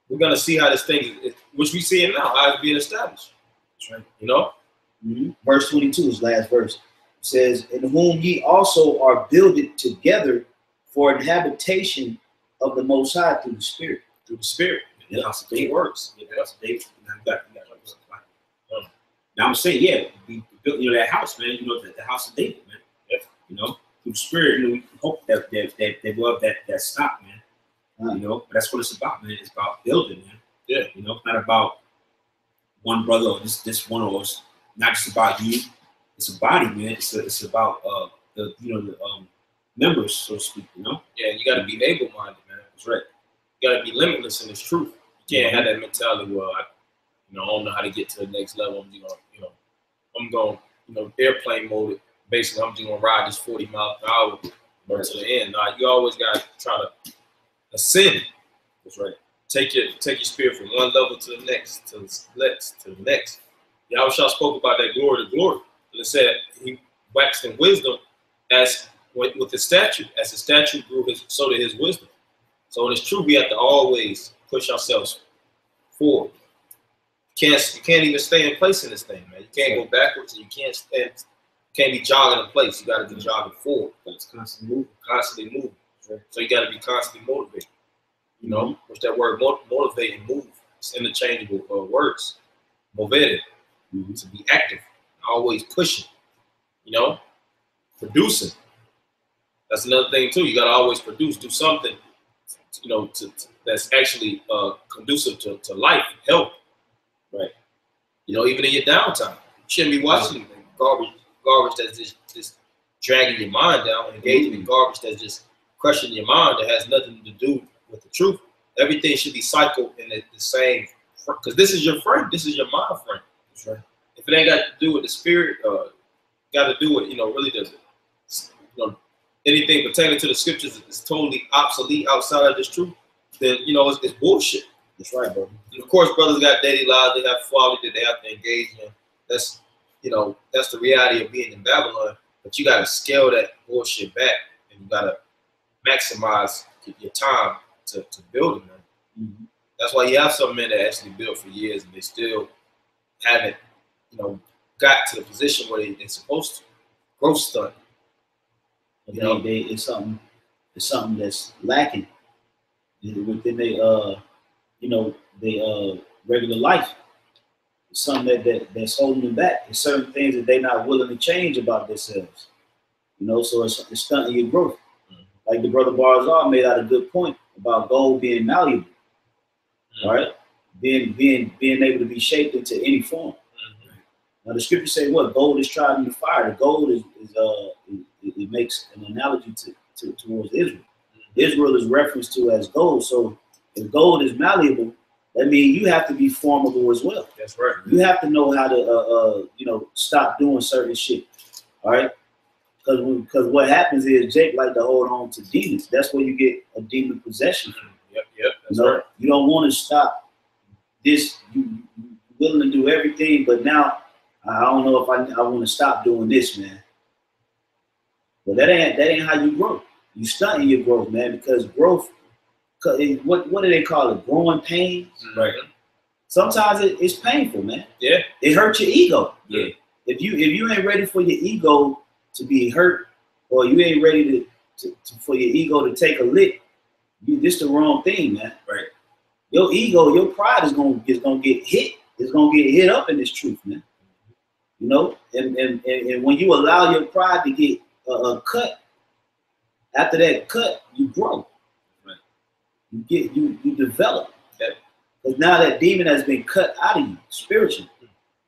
we're going to see how this thing is, which we see it now, how it's being established. That's right. You know? Verse 22 is last verse. It says, in whom ye also are builded together for an habitation of the Most High through the Spirit. Through the Spirit. Yeah, the house of David works. Yeah, the house of David. Now I'm saying, yeah, we built, you know, that house, man. You know, the house of David, man. Yeah. You know, through the Spirit, you know, we hope that they love that stock, man. You know, but that's what it's about, man. It's about building, man. Yeah. You know, it's not about one brother or this one, or it's not just about you. It's a body, man. It's about the members, so to speak. You know. Yeah, you got to be able-minded, man. That's right. You got to be limitless in this truth. You can't have that mentality where I don't know how to get to the next level. I'm going, airplane mode. Basically, I'm just gonna ride this 40 miles per hour to the end. Nah, you always got to try to ascend. That's right. Take your spirit from one level to the next, to the next. Yahweh Shah spoke about that glory to glory. And it said he waxed in wisdom as with the statue. As the statue grew, so did his wisdom. So it's true, we have to always push ourselves forward. You can't even stay in place in this thing, man. You can't go backwards, and you can't be jogging in place. You got to be jogging forward. It's constantly moving. Constantly moving. Right. So you got to be constantly motivated. You know, which that word motivate and move, it's interchangeable words. Motivated, to be active, always pushing. Producing. That's another thing too. You got to always produce, do something. That's actually conducive to life, health. Right. Even in your downtime, you shouldn't be watching garbage that's just dragging your mind down, engaging in garbage that's just crushing your mind that has nothing to do with the truth. Everything should be cycled in the same, because this is your frame. This is your mind frame. That's right. If it ain't got to do with the spirit, got to do with, really anything pertaining to the scriptures is totally obsolete outside of this truth, then, it's bullshit. That's right, bro. And of course, brothers got daily lives. They have quality that they have to engage in. That's, that's the reality of being in Babylon. But you got to scale that bullshit back, and you got to maximize your time to build it, man. That's why you have some men that actually built for years, and they still haven't, got to the position where they're supposed to. Growth stunt. It's something that's lacking within their regular life. It's something that's holding them back. There's certain things that they're not willing to change about themselves. So it's stunting your growth. Like the brother Barzal made out a good point about gold being malleable. Right? Being able to be shaped into any form. Now the scripture say what? Gold is tried in the fire. The gold it makes an analogy towards Israel. Israel is referenced to as gold. So If gold is malleable, that means you have to be formable as well. That's right. You have to know how to, you know, stop doing certain shit. All right. Because what happens is Jake like to hold on to demons. That's where you get a demon possession. Yep. That's you know, right. You don't want to stop this. You willing to do everything, but now I don't know if I want to stop doing this, man. But that ain't how you grow. You stunting your growth, man, because growth. What do they call it? Growing pains. Right. Sometimes it's painful, man. Yeah. It hurts your ego. Yeah. If you ain't ready for your ego to be hurt, or you ain't ready for your ego to take a lick, this the wrong thing, man. Right. Your ego, your pride is gonna get hit. It's gonna get hit up in this truth, man. You know, and when you allow your pride to get a cut, after that cut, you grow. Right. You develop. Because now that demon has been cut out of you spiritually.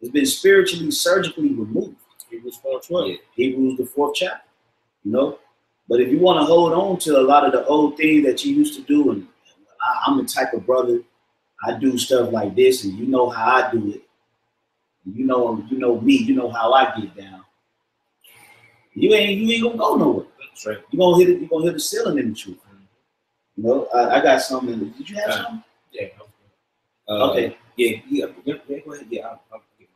It's been spiritually, surgically removed. Hebrews 4:12. Yeah. Hebrews, the 4th chapter. You know? But if you want to hold on to a lot of the old things that you used to do, and I'm the type of brother, I do stuff like this, and you know how I do it. You know me, you know how I get down. You ain't gonna go nowhere. That's right. You're gonna hit the ceiling in the truth. You know, I got something. Did you have something? Yeah. Okay. Yeah, go ahead. Yeah, I'll get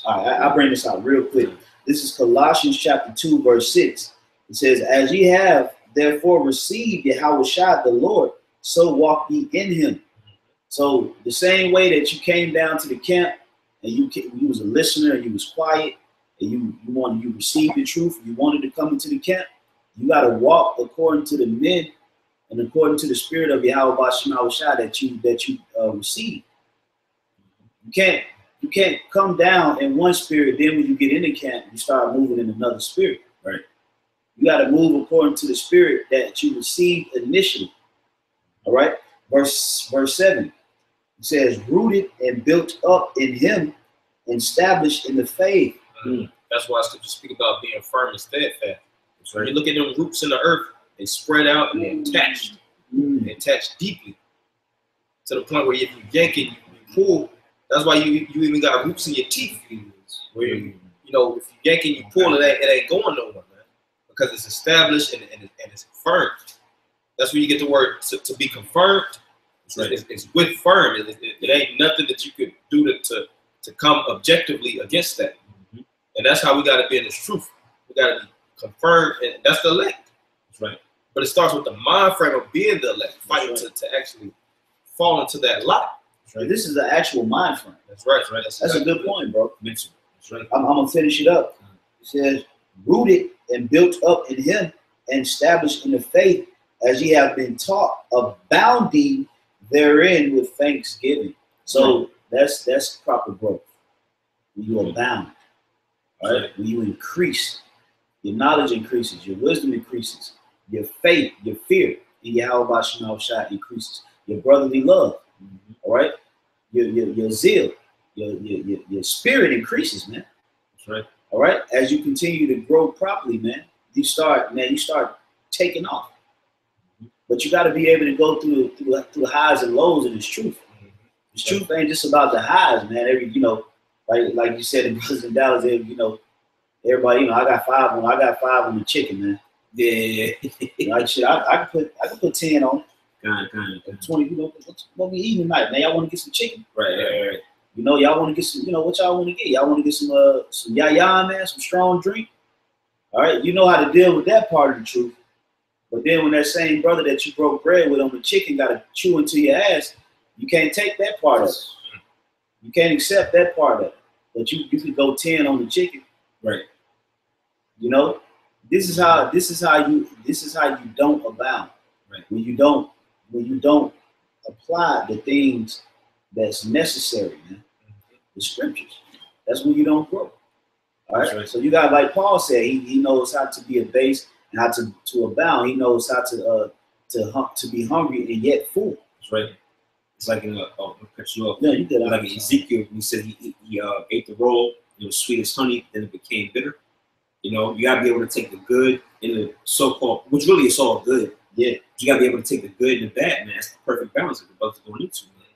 All right, I'll bring this out real quick. This is Colossians chapter 2, verse 6. It says, as ye have therefore received Yahushua the Lord, so walk ye in him. So the same way that you came down to the camp and you was a listener and you was quiet and you received the truth, you wanted to come into the camp, you got to walk according to the men and according to the spirit of Yahushua that you received. You can't come down in one spirit, then when you get in the camp, you start moving in another spirit. Right. You got to move according to the spirit that you received initially. All right. Verse 7. It says, rooted and built up in him, and established in the faith. That's why scriptures speak about being firm and steadfast. So when you look at them roots in the earth, they spread out and they're attached. They're attached deeply to the point where if you yank it, you pull. That's why you even got roots in your teeth. Where you know, if you yank it, you pull it ain't going nowhere, man, because it's established and it's confirmed. That's where you get the word to be confirmed. It's with firm. It ain't nothing that you could do to come objectively against that. And that's how we got to be in this truth. We got to be confirmed, and that's the elect. That's right. But it starts with the mind frame of being the elect, fighting to actually fall into that light. Right. This is the actual mind frame. That's right. That's a good point, bro. That's right. I'm gonna finish it up. It says, rooted and built up in him, and established in the faith, as ye have been taught, abounding therein with thanksgiving. So that's proper growth. When you abound, all right? When you increase, your knowledge increases, your wisdom increases, your faith, your fear in Yahweh Shah increases, your brotherly love, all right? Your zeal, your spirit increases, man. That's right. All right. As you continue to grow properly, man, you start taking off. But you got to be able to go through the highs and lows in this truth. This truth ain't just about the highs, man. Like you said in Brothers in Dallas, everybody, I got five on the chicken, man. Yeah. Like shit, I could put 10 on it. Kind of. 20, what we eating tonight, man? Y'all want to get some chicken? Right. Y'all want to get some, what y'all want to get? Y'all want to get some yaya, man, some strong drink? All right, you know how to deal with that part of the truth. But then when that same brother that you broke bread with on the chicken got to chew into your ass, you can't take that part of it. You can't accept that part of it. But you could go 10 on the chicken. Right. This is how you don't abound. Right. When you don't apply the things that's necessary, man. The scriptures. That's when you don't grow. All right. So you got, like Paul said, he knows how to be abased and how to abound. He knows how to be hungry and yet full. That's right. It's like I'll cut you off. No, you did. Like in Ezekiel, he said he ate the roll. It was sweet as honey. Then it became bitter. You gotta be able to take the good in the so-called, which really is all good. Yeah. You gotta be able to take the good and the bad, man. That's the perfect balance that the brother's going into, man.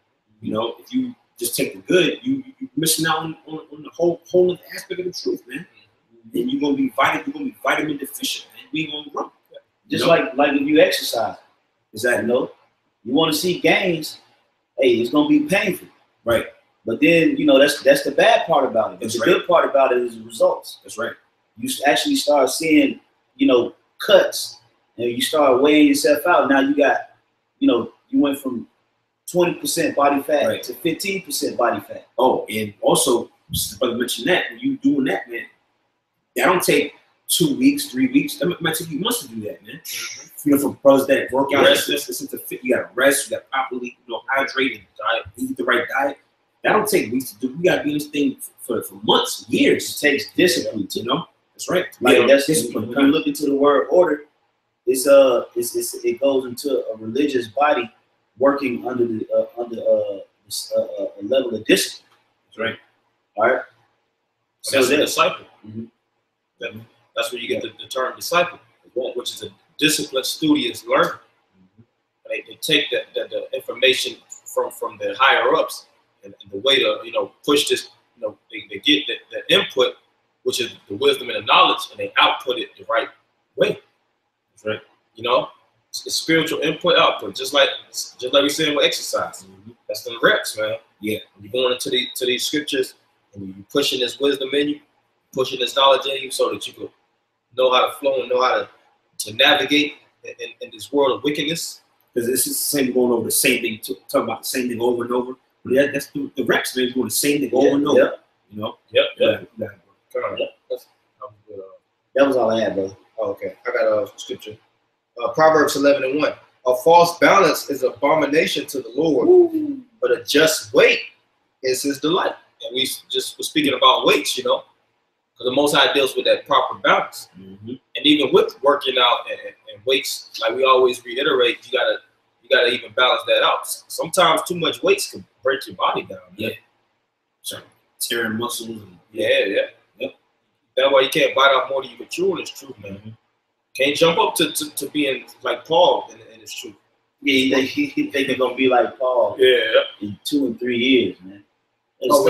You know, if you just take the good, you're missing out on the whole other aspect of the truth, man. And you're gonna be vitamin deficient, man. We ain't gonna grow. Just like if you exercise, is that you want to see gains, hey, it's gonna be painful, right? But then that's the bad part about it. But the good part about it is the results. That's right. You actually start seeing cuts, and you start weighing yourself out. Now you got you went from 20% body fat to 15% body fat. Oh, and also, just to mention that, when you doing that, man, that don't take 2 weeks, 3 weeks. That might take you months to do that, man. For brothers that work out, you gotta rest, you gotta properly, hydrate and diet, eat the right diet. That don't take weeks to do. We gotta be in this thing for months, years. It takes discipline, That's right. Like that's discipline. When you look into the word order, it goes into a religious body working under a level of discipline. That's right. All right. So that's a disciple. Mm-hmm. That's where you get the term disciple, which is a disciplined, studious learner. They take the information from the higher ups and the way to push this. They get the input, which is the wisdom and the knowledge, and they output it the right way. That's right. It's spiritual input, output, just like we're saying with exercise. That's the reps, man. Yeah. You're going into these scriptures and you're pushing this wisdom in you, pushing this knowledge in you, so that you can know how to flow and know how to navigate in this world of wickedness. Because it's just the same, going over the same thing, talk about the same thing over and over. Yeah, that's the reps, man. Doing the same thing over and over. Yep. That was all I had, brother. Oh, okay, I got a scripture. Proverbs 11:1. A false balance is abomination to the Lord, but a just weight is his delight. And we just were speaking about weights, because the Most High deals with that proper balance. And even with working out and weights, like we always reiterate, you gotta even balance that out. Sometimes too much weights can break your body down. Yeah. Sorry. Tearing muscles. And, yeah. That way you can't bite off more than you can chew, and it's true, man. Can't jump up to being like Paul, and it's true. Yeah, he think they're gonna be like Paul. Yeah. In 2 and 3 years, man. Well,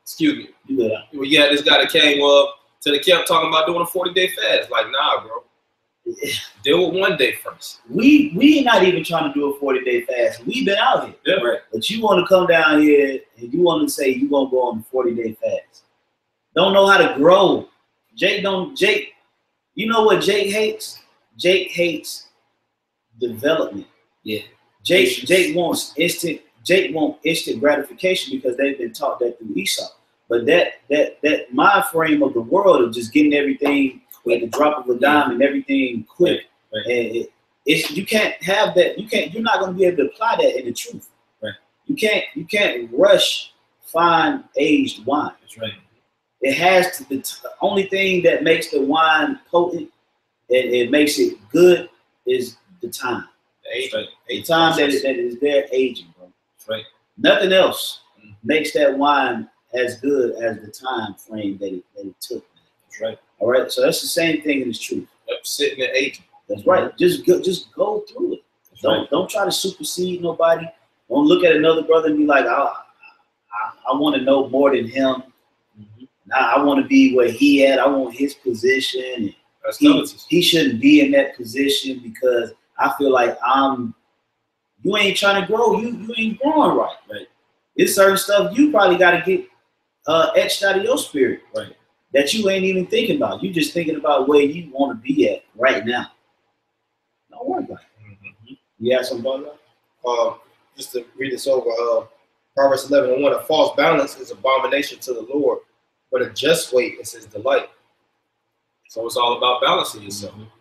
excuse me. You good? Well, you had this guy that came to the camp talking about doing a 40-day fast. Like, nah, bro. Deal with 1 day first. We not even trying to do a 40-day fast. We've been out here. Yeah. Right. But you want to come down here and you want to say you're gonna go on a 40-day fast. Don't know how to grow. Jake, you know what Jake hates? Jake hates development. Yeah. Jake wants instant gratification because they've been taught that through Esau. But that mind frame of the world of just getting everything at the drop of a dime and everything quick. Right. And you can't have that. You're not going to be able to apply that in the truth. Right. You can't rush fine aged wine. That's right. It has to. The only thing that makes the wine potent and it makes it good is the time. The time that is there aging, bro. That's right. Nothing else makes that wine as good as the time frame that it took. That's right. All right. So that's the same thing in this truth. Sitting and aging. That's right. Just go through it. Don't try to supersede nobody. Don't look at another brother and be like, I want to know more than him. Now I want to be where he at. I want his position. He shouldn't be in that position because I feel like you ain't trying to grow. You ain't growing right. Right. It's certain stuff you probably got to get etched out of your spirit. Right. That you ain't even thinking about. You just thinking about where you want to be at right now. Don't worry about it. You have something about that? Just to read this over, Proverbs 11:1. A false balance is abomination to the Lord, but a just weight is his delight. So it's all about balancing yourself, and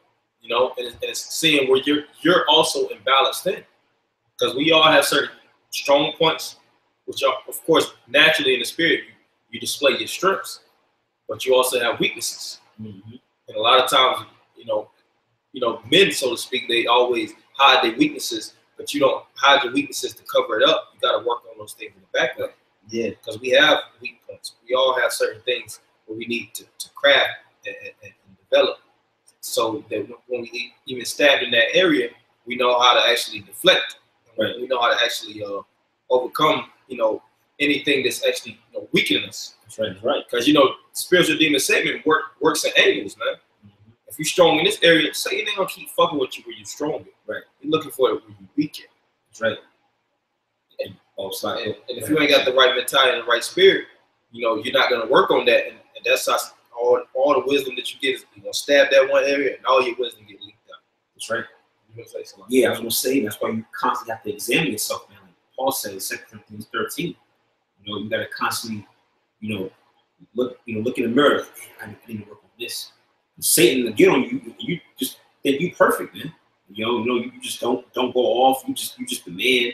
it's seeing where you're also imbalanced in, because we all have certain strong points, which are, of course, naturally in the spirit you display your strengths, but you also have weaknesses. And a lot of times, men, so to speak, they always hide their weaknesses, but you don't hide your weaknesses to cover it up. You got to work on those things in the background. Yeah, because we have weak points. We all have certain things where we need to craft and develop, so that when we even stand in that area, we know how to actually deflect. Right. We know how to actually overcome, you know, anything that's actually, you know, weakening us. That's right. That's right. Because, you know, spiritual demon Satan works in angles, man. If you're strong in this area, Satan ain't gonna keep fucking with you where you're strong. Right. You're looking for it where you're weak in. That's right. And if you ain't got the right mentality and the right spirit, you know, you're not gonna work on that. And that's how all the wisdom that you get is, you're gonna stab that one area and all your wisdom get leaked out. That's right. You gonna say something? Yeah, I was gonna say that's why you constantly have to examine yourself, man. Like Paul said in 2 Corinthians 13. You know, you gotta constantly, you know, look in the mirror. Like, man, I need to work on this. And Satan again on you just think you perfect, man. You know, you just don't go off. You just the man.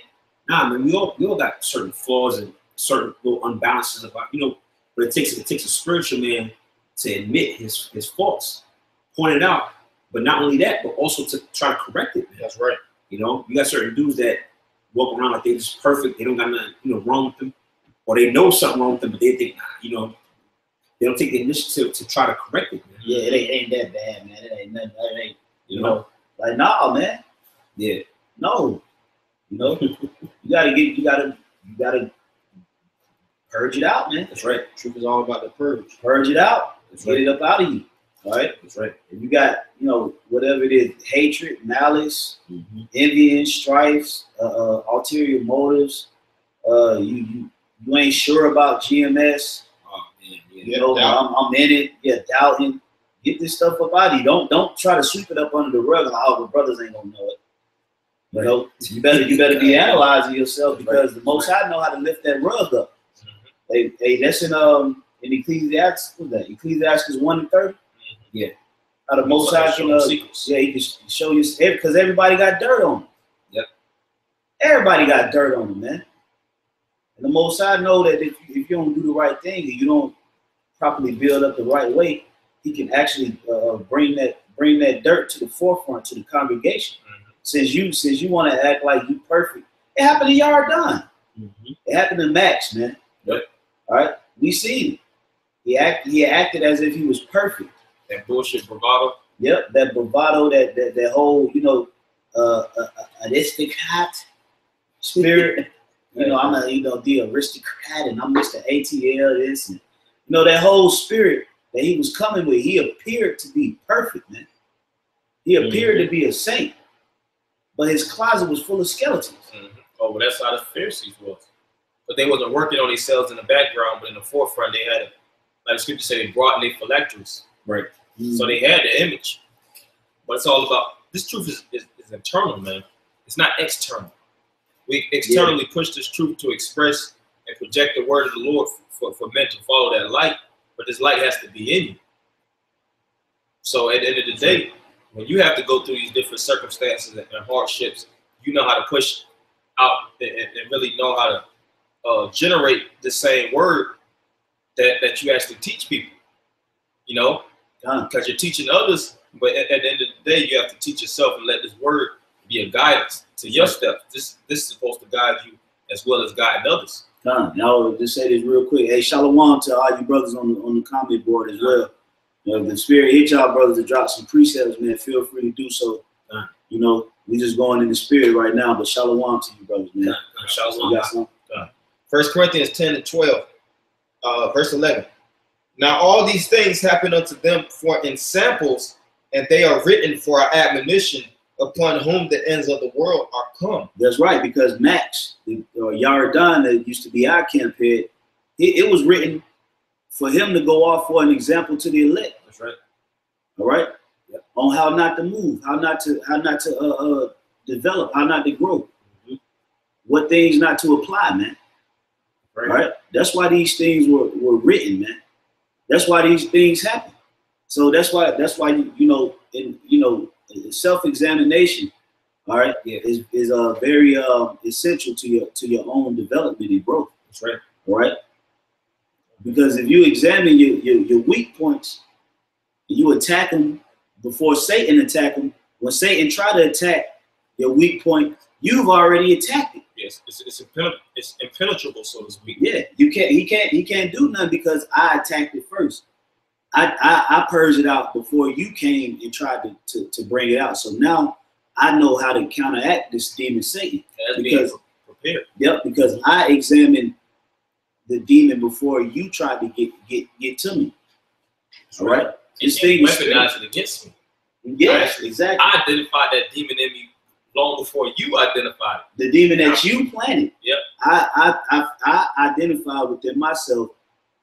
Nah, man, we all got certain flaws and certain little unbalances about, you know, but it takes a spiritual man to admit his faults, point it out, but not only that, but also to try to correct it, man. That's right. You know, you got certain dudes that walk around like they're just perfect, they don't got nothing, you know, wrong with them, or they know something wrong with them, but they think, nah, you know, they don't take the initiative to try to correct it, man. Yeah, it ain't that bad, man. It ain't nothing. It ain't, you know, like, nah, man. Yeah. No. You know, you gotta purge it out, man. That's right. Truth is all about the purge. Purge it out. That's Get right. it up out of you. All right. That's right. If you got, you know, whatever it is, hatred, malice, Mm-hmm. envying, strifes, ulterior motives, you ain't sure about GMS. Oh man, yeah. You know, I'm in it. Yeah, doubting. Get this stuff up out of you. Don't try to sweep it up under the rug. Like, oh, the brothers ain't gonna know it. You know, you better be analyzing yourself, because the Most High know how to lift that rug up. Hey, that's in Ecclesiastes. What's that? Ecclesiastes 1:30. Yeah. How the Most High can he can show you, because everybody got dirt on them. Yep. Everybody got dirt on them, man. And the Most High know that if you don't do the right thing and you don't properly build up the right way, he can actually bring that dirt to the forefront, to the congregation. Since you want to act like you perfect, it happened to Yardan. It happened to Max, man. Yep. All right, we seen it. He acted as if he was perfect. That bullshit bravado. Yep, that bravado, that whole, you know, aristocrat spirit. You know, I'm the aristocrat, and I'm Mr. ATL this, and you know, that whole spirit that he was coming with. He appeared to be perfect, man. He appeared to be a saint, but his closet was full of skeletons. Oh, well, that's how the Pharisees was. But they wasn't working on themselves in the background, but in the forefront, they had, like the scripture said, they brought in their phylacteries. Right. So they had the image. But it's all about, this truth is internal, man. It's not external. We externally push this truth to express and project the word of the Lord for men to follow that light, but this light has to be in you. So at the end of the day, when you have to go through these different circumstances and hardships, you know how to push out and really know how to generate the same word that you actually teach people, you know, because you're teaching others, but at the end of the day, you have to teach yourself and let this word be a guidance to your steps. This is supposed to guide you as well as guide others. I'll just say this real quick. Hey, shalom to all you brothers on the comment board as well. You know, if the spirit hit y'all brothers to drop some precepts, man, feel free to do so. You know, we just going in the spirit right now, but shalom to you brothers, man. Shalom. You got something? 1 Corinthians 10:12, verse 11. Now all these things happen unto them for in samples, and they are written for our admonition, upon whom the ends of the world are come. That's right, because Max, Yardan, that used to be our camp head, it was written for him to go off for an example to the elect. That's right. All right, on how not to move, how not to develop, how not to grow, what things not to apply, man. Right. All right. That's why these things were written, man. That's why these things happen. So that's why self-examination, all right, is very essential to your own development and growth. That's right. All right. Because if you examine your weak points, you attack them before Satan attack them. When Satan try to attack your weak point, you've already attacked it. Yes, it's impenetrable, so to speak. Yeah, he can't do nothing because I attacked it first. I purged it out before you came and tried to bring it out. So now I know how to counteract this demon Satan. Because prepared. Yep, because I examined the demon before you tried to get to me. All right. This thing weaponized it against me. Yeah, exactly. I identified that demon in me long before you identified it. The demon that you planted. Yep. I identified within myself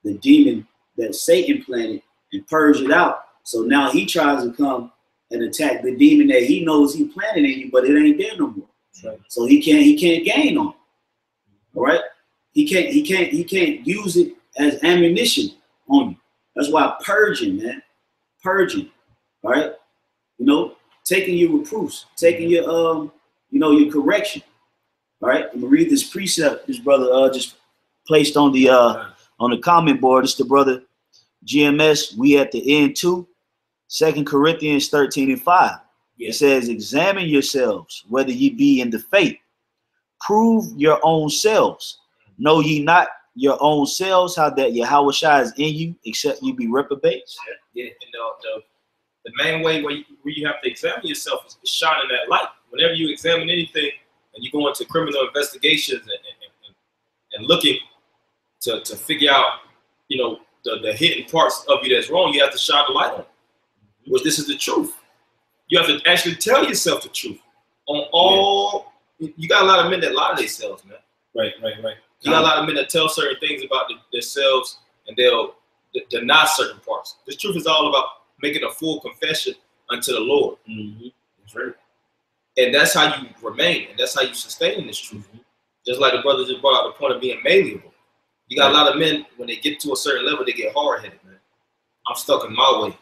the demon that Satan planted and purged it out. So now he tries to come and attack the demon that he knows he planted in you, but it ain't there no more. Right. So he can't gain on it. All right. He can't use it as ammunition on you. That's why purging, man. Purging. All right. You know, taking your reproofs, taking your your correction. All right. I'm gonna read this precept this brother just placed on the comment board. It's the brother GMS. We at the end too. 2 Corinthians 13:5. It says, examine yourselves, whether ye be in the faith. Prove your own selves. Know ye not your own selves, how that Yahushua is in you, except you be reprobates? Yeah, and the main way where you have to examine yourself is shining that light. Whenever you examine anything and you go into criminal investigations and looking to figure out, the hidden parts of you that's wrong, you have to shine the light on it. Which this is the truth. You have to actually tell yourself the truth on all. Yeah. You got a lot of men that lie to themselves, man. Right. You got a lot of men that tell certain things about themselves and they'll deny certain parts. The truth is all about making a full confession unto the Lord. Mm-hmm. That's right. And that's how you remain, and that's how you sustain this truth. Mm-hmm. Just like the brother just brought out the point of being malleable. You got a lot of men, when they get to a certain level, they get hard-headed, man. I'm stuck in my way.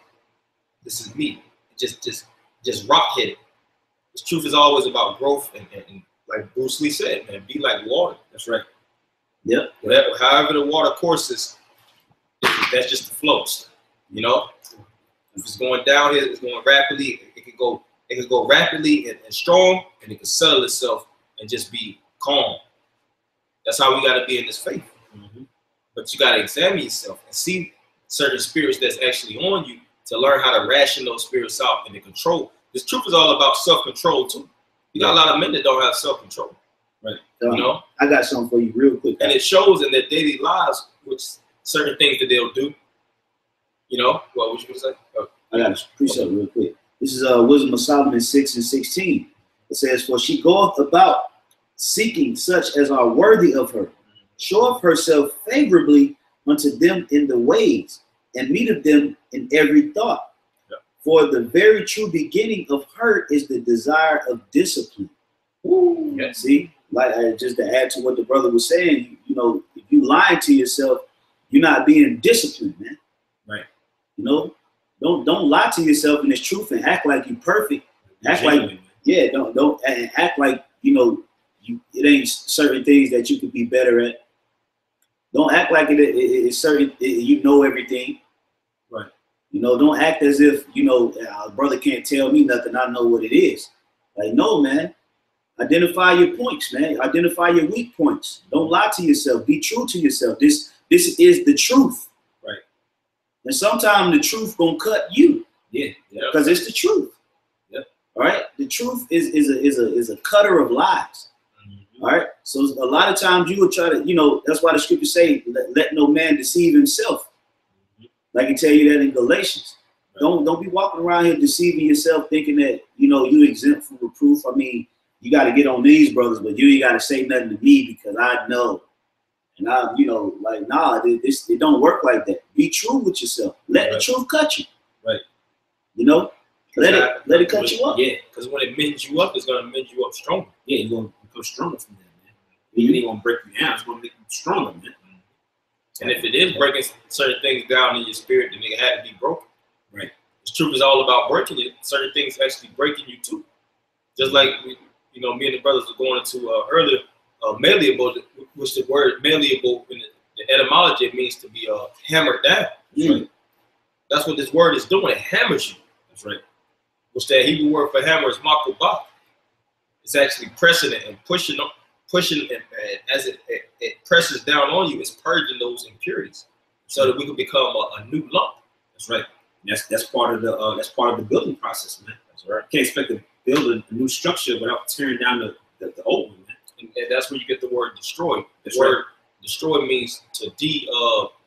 This is me. Just rock-headed. This truth is always about growth, and like Bruce Lee said, man, be like water. That's right. Yep. However the water courses, that's just the flows. If it's going downhill, it's going rapidly. It could go rapidly and strong, and it could settle itself and just be calm. That's how we got to be in this faith. Mm-hmm. But you got to examine yourself and see certain spirits that's actually on you to learn how to ration those spirits out and to control. This truth is all about self-control too. You got a lot of men that don't have self-control. Right. I got something for you real quick. And it shows in their daily lives, which certain things that they'll do. What was you going to say? Oh. I got a precept real quick. This is Wisdom of Solomon 6:16. It says, for she goeth about seeking such as are worthy of her, showeth herself favorably unto them in the ways, and meeteth them in every thought. Yeah. For the very true beginning of her is the desire of discipline. Ooh, yeah. See, like just to add to what the brother was saying, if you lying to yourself, you're not being disciplined, man. Right. Don't lie to yourself in this truth and act like you're perfect. Act like, yeah, don't act like it ain't certain things that you could be better at. Don't act like it's certain you know everything. Right. Don't act as if a brother can't tell me nothing. I know what it is. Like, no, man. Identify your points, man. Identify your weak points. Don't lie to yourself. Be true to yourself. This is the truth. Right. And sometimes the truth gonna cut you. Yeah. Because it's the truth. Yeah. All right. The truth is a cutter of lies. Mm-hmm. All right. So a lot of times you will try to, that's why the scriptures say, let no man deceive himself. Mm-hmm. Like it tell you that in Galatians. Right. Don't be walking around here deceiving yourself, thinking that you exempt from reproof. I mean, you got to get on these brothers, but you ain't got to say nothing to me because I know. And it don't work like that. Be true with yourself. Let the truth cut you. Right. Let it cut you up. Yeah, because when it mends you up, it's gonna mend you up stronger. Yeah, you're gonna become stronger from that, man. It ain't gonna break you down. It's gonna make you stronger, man. And if it is breaking certain things down in your spirit, then it had to be broken. Right. The truth is all about breaking it. Certain things actually breaking you too. Just like me and the brothers were going into earlier, malleable, which the word malleable in the etymology, it means to be hammered down. Right? That's what this word is doing. It hammers you. That's right. Which that Hebrew word for hammer is makubah. It's actually pressing it and pushing it, and as it presses down on you, it's purging those impurities so that we can become a new lump. That's right. That's part of the building process, man. That's right. Can't expect build a new structure without tearing down the old one. And that's where you get the word destroy. That's The word right. destroy means to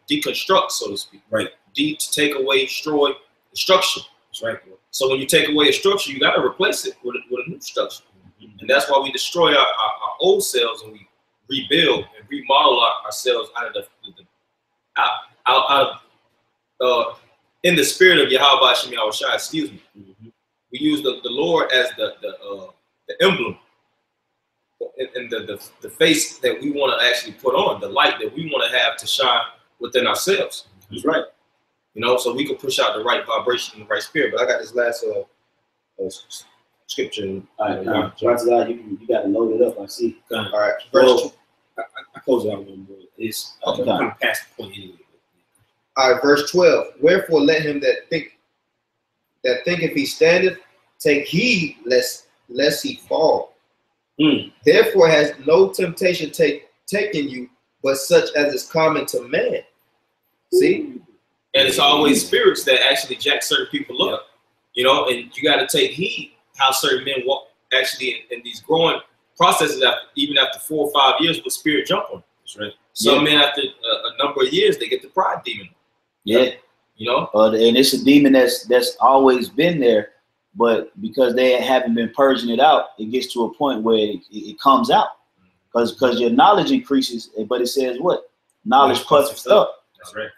deconstruct, so to speak. Right. To take away, destroy the structure. That's right, bro. So when you take away a structure, you got to replace it with a new structure. Mm-hmm. And that's why we destroy our old selves and we rebuild and remodel ourselves out of in the spirit of Yahweh Shem Yahushua, excuse me. Mm-hmm. We use the Lord as the emblem and the face that we want to actually put on, the light that we want to have to shine within ourselves. That's right. You know, so we can push out the right vibration and the right spirit. But I got this last scripture. All right, you got to load it up. I see. All right, verse. I close it out one more. It's kind of past the point anyway. All right, verse 12. Wherefore let him that thinketh he standeth take heed lest he fall. Therefore has no temptation taken you, but such as is common to man. See? And it's always spirits that actually jack certain people up. You know, and you got to take heed how certain men walk actually in these growing processes even after 4 or 5 years with spirit jump on. That's right. Some men after a number of years, they get the pride demon. Yeah. You know? And it's a demon that's always been there, but because they haven't been purging it out, it gets to a point where it comes out. Because your knowledge increases, but it says what? Knowledge puffs up. That's right.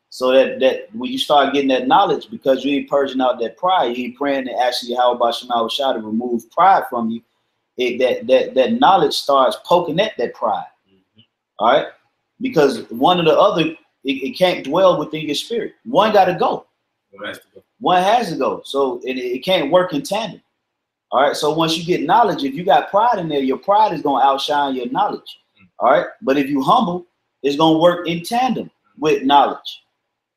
So that when you start getting that knowledge, because you ain't purging out that pride, you ain't praying to actually how about Shema Shah to remove pride from you, that knowledge starts poking at that pride. All right? Because one or the other, it can't dwell within your spirit. One got to go. One has to go. So it can't work in tandem. All right. So once you get knowledge, if you got pride in there, your pride is going to outshine your knowledge. All right. But if you humble, it's going to work in tandem with knowledge.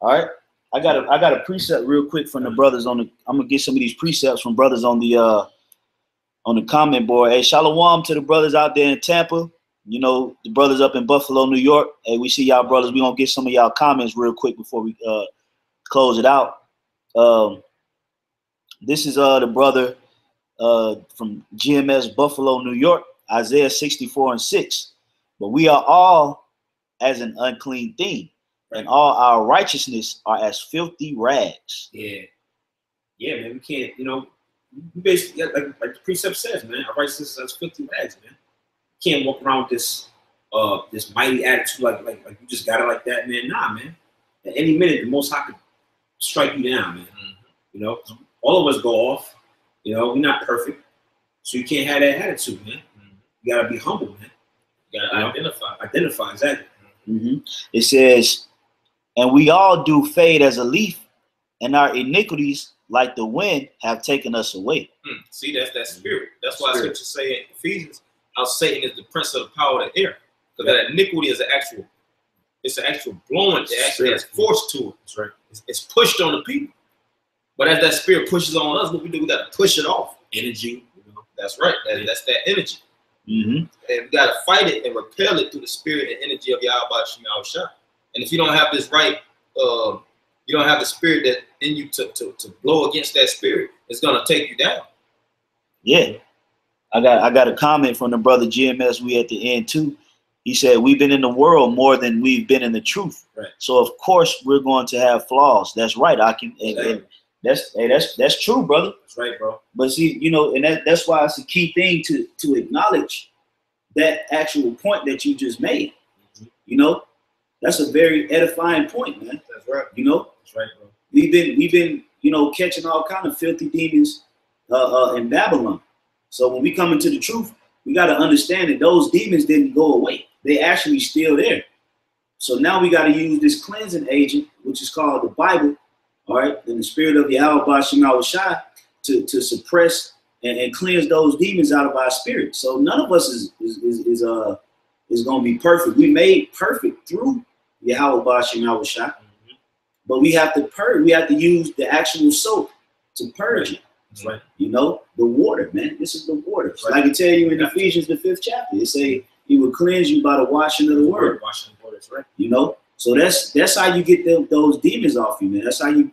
All right. I got a precept real quick from the brothers I'm gonna get some of these precepts from brothers on the comment board. Hey, shalom to the brothers out there in Tampa. You know, the brothers up in Buffalo, New York. Hey, we see y'all brothers. We're gonna get some of y'all comments real quick before we close it out. This is the brother from GMS Buffalo, New York, Isaiah 64:6. But we are all as an unclean thing, and all our righteousness are as filthy rags. Yeah, man. We can't, you know, we basically like the precept says, man. Our righteousness is as filthy rags, man. You can't walk around with this mighty attitude like you just got it like that, man. Nah, man. At any minute, the Most High could strike you down, man. You know, all of us go off. You know, we're not perfect, so you can't have that attitude, man. You gotta be humble, man. You gotta identify exactly. It says, and we all do fade as a leaf, and our iniquities, like the wind, have taken us away. See, that's that spirit. That's why scripture say in Ephesians, how Satan is the prince of the power of the air. Because that iniquity is an actual blowing. It actually has force to it. That's right. It's pushed on the people. But as that spirit pushes on us, what we do, we got to push it off. Energy. You know? That's right. That's that energy. And we got to fight it and repel it through the spirit and energy of Yahweh Shem Yahushua. And if you don't have this right, you don't have the spirit that in you to blow against that spirit, it's gonna take you down. Yeah. I got a comment from the brother GMS. We at the end too. He said, we've been in the world more than we've been in the truth. Right. So of course we're going to have flaws. That's right. And that's true, brother. That's right, bro. But see, you know, and that's why it's a key thing to acknowledge that actual point that you just made. You know, that's a very edifying point, man. That's right. You know, that's right, bro. We've been, you know, catching all kind of filthy demons in Babylon. So when we come into the truth, we got to understand that those demons didn't go away. They actually still there. So now we got to use this cleansing agent, which is called the Bible, all right, and the spirit of Yahweh Shem Yahushua to suppress and cleanse those demons out of our spirit. So none of us is going to be perfect. We made perfect through Yahweh Shem Yahushua, but we have to purge. We have to use the actual soap to purge it. That's right. You know, the water, man. This is the water. Right. Like I tell you in Ephesians, the 5th chapter, it say he will cleanse you by the washing of the word. Washing the word, that's right. You know, so that's how you get those demons off you, man. That's how you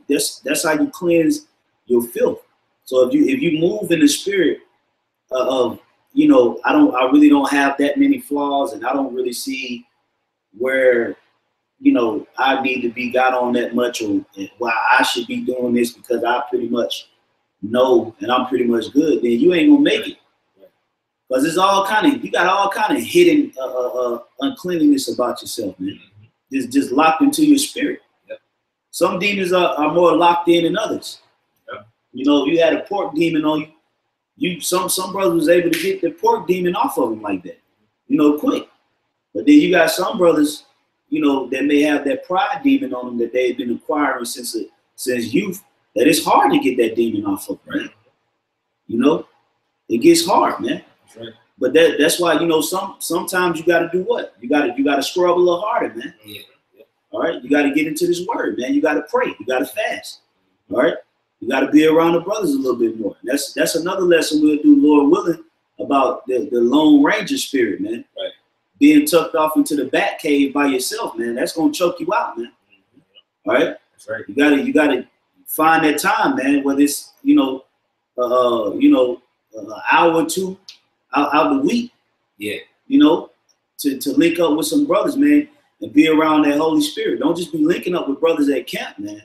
cleanse your filth. So if you move in the spirit you know, I really don't have that many flaws, and I don't really see where, you know, I need to be got on that much, or why I should be doing this because I pretty much know and I'm pretty much good, then you ain't gonna make it. Because it's all kind of, you got all kind of hidden uncleanliness about yourself, man. Just locked into your spirit. Yep. Some demons are more locked in than others. Yep. You know, you had a pork demon on you. Some brothers was able to get the pork demon off of them like that, you know, quick. But then you got some brothers, you know, that may have that pride demon on them that they've been acquiring since youth, that it's hard to get that demon off of them, man. You know, it gets hard, man. That's right. But that's why, you know, sometimes you got to do what? You got to scrub a little harder, man. Yeah. All right, you got to get into this word, man. You got to pray. You got to fast. All right, you got to be around the brothers a little bit more. That's another lesson we'll do, Lord willing, about the Lone Ranger spirit, man. Right. Being tucked off into the bat cave by yourself, man. That's gonna choke you out, man. All right. That's right. You gotta find that time, man. Whether it's an hour or two out the week. Yeah. You know, to link up with some brothers, man, and be around that Holy Spirit. Don't just be linking up with brothers at camp, man. Right.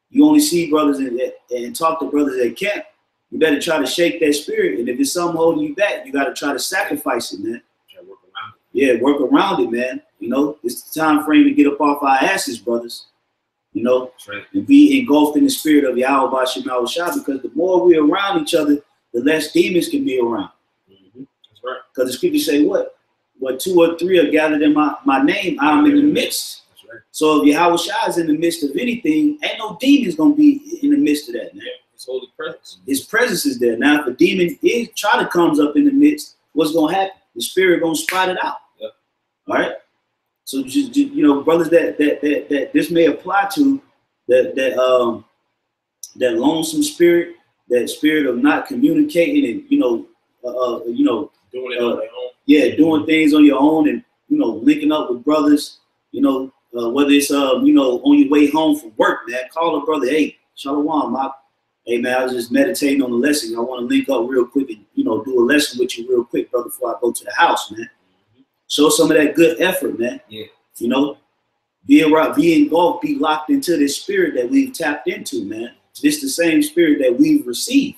You only see brothers and talk to brothers at camp. You better try to shake that spirit, and if it's something holding you back, you got to try to sacrifice it, man. Work around it. Yeah, work around it, man. You know, it's the time frame to get up off our asses, brothers. You know, that's right. And be engulfed in the spirit of Yahweh Bashim Yahushua, because the more we're around each other, the less demons can be around. That's right. Because the scriptures say what two or three are gathered in my name, I'm in the midst. That's right. So if Yahushua is in the midst of anything, ain't no demons gonna be in the midst of that, man. Yeah, his holy presence. His presence is there. Now, if a demon comes up in the midst, what's gonna happen? The spirit gonna spot it out. Yep. All right. So just you know, brothers that this may apply to, that lonesome spirit, that spirit of not communicating and doing it on their own. Yeah, doing things on your own, and you know, linking up with brothers. You know, whether it's on your way home from work, man, call a brother. Hey, Shalom, hey man, I was just meditating on the lesson. I want to link up real quick and do a lesson with you real quick, brother, before I go to the house, man. Show some of that good effort, man. Yeah. You know, be engulfed, be locked into this spirit that we've tapped into, man. It's the same spirit that we've received.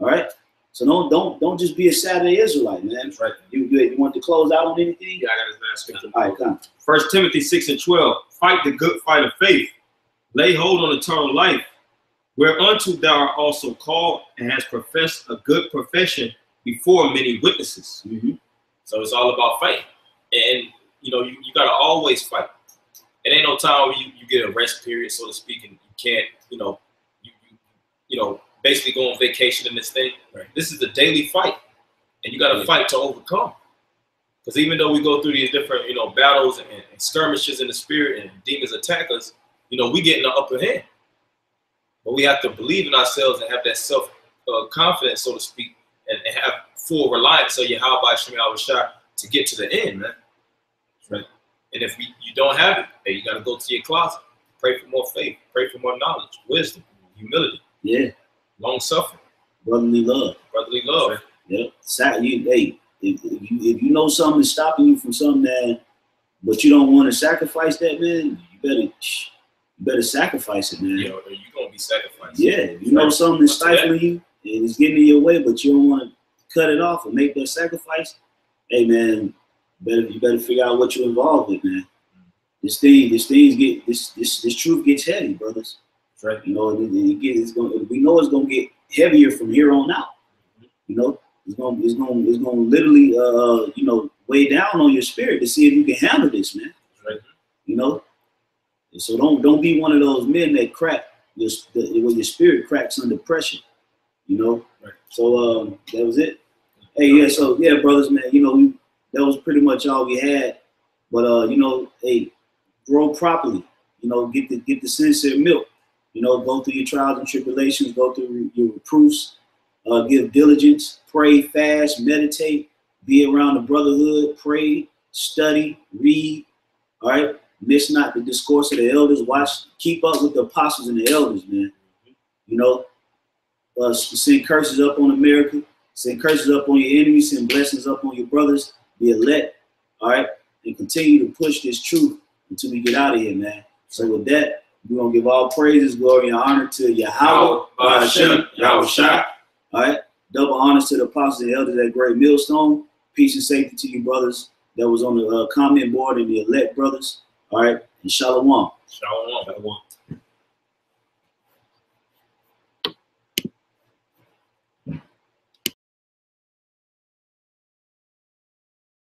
All right. So don't just be a Saturday Israelite, man. That's right. You want to close out on anything? Yeah, I got his last scripture. All right, come. 1 Timothy 6:12. Fight the good fight of faith. Lay hold on eternal life, whereunto thou art also called, and hast professed a good profession before many witnesses. So it's all about fight. And you got to always fight. It ain't no time where you get a rest period, so to speak, and you can't, basically go on vacation in this thing. Right. This is the daily fight, and you got to fight to overcome. Because even though we go through these different, battles and skirmishes in the spirit and demons attack us, we get in the upper hand. But we have to believe in ourselves and have that self confidence, so to speak, and have full reliance on Yahweh Bashim Yahushua to get to the end, man. Right. And if you don't have it, hey, you got to go to your closet, pray for more faith, pray for more knowledge, wisdom, humility. Yeah. Long suffering. Brotherly love. Brotherly love. Right. Yep. If you know something is stopping you from something that, but you don't want to sacrifice that, man, you better sacrifice it, man. Yeah, or you're gonna be sacrificed. Yeah. If you know something is stifling you and it's getting in your way, but you don't want to cut it off and make that sacrifice, hey man, you better figure out what you're involved with, man. This truth gets heavy, brothers. Right. We know it's gonna get heavier from here on out. It's gonna literally weigh down on your spirit to see if you can handle this, man. Right. So don't be one of those men that crack when your spirit cracks under pressure. Right. So that was it. Hey, yeah. So yeah, brothers, man. That was pretty much all we had. But hey, grow properly. Get the sincere milk. Go through your trials and tribulations, go through your reproofs, give diligence, pray, fast, meditate, be around the brotherhood, pray, study, read. All right. Miss not the discourse of the elders. Keep up with the apostles and the elders, man. Send curses up on America. Send curses up on your enemies, send blessings up on your brothers, the elect, all right? And continue to push this truth until we get out of here, man. So with that, we're going to give all praises, glory, and honor to Yahweh, Hashem, Yahweh Shai. All right? Double honors to the apostles and elders at Great Millstone. Peace and safety to you brothers that was on the comment board and the elect brothers. All right? And shalom. Shalom.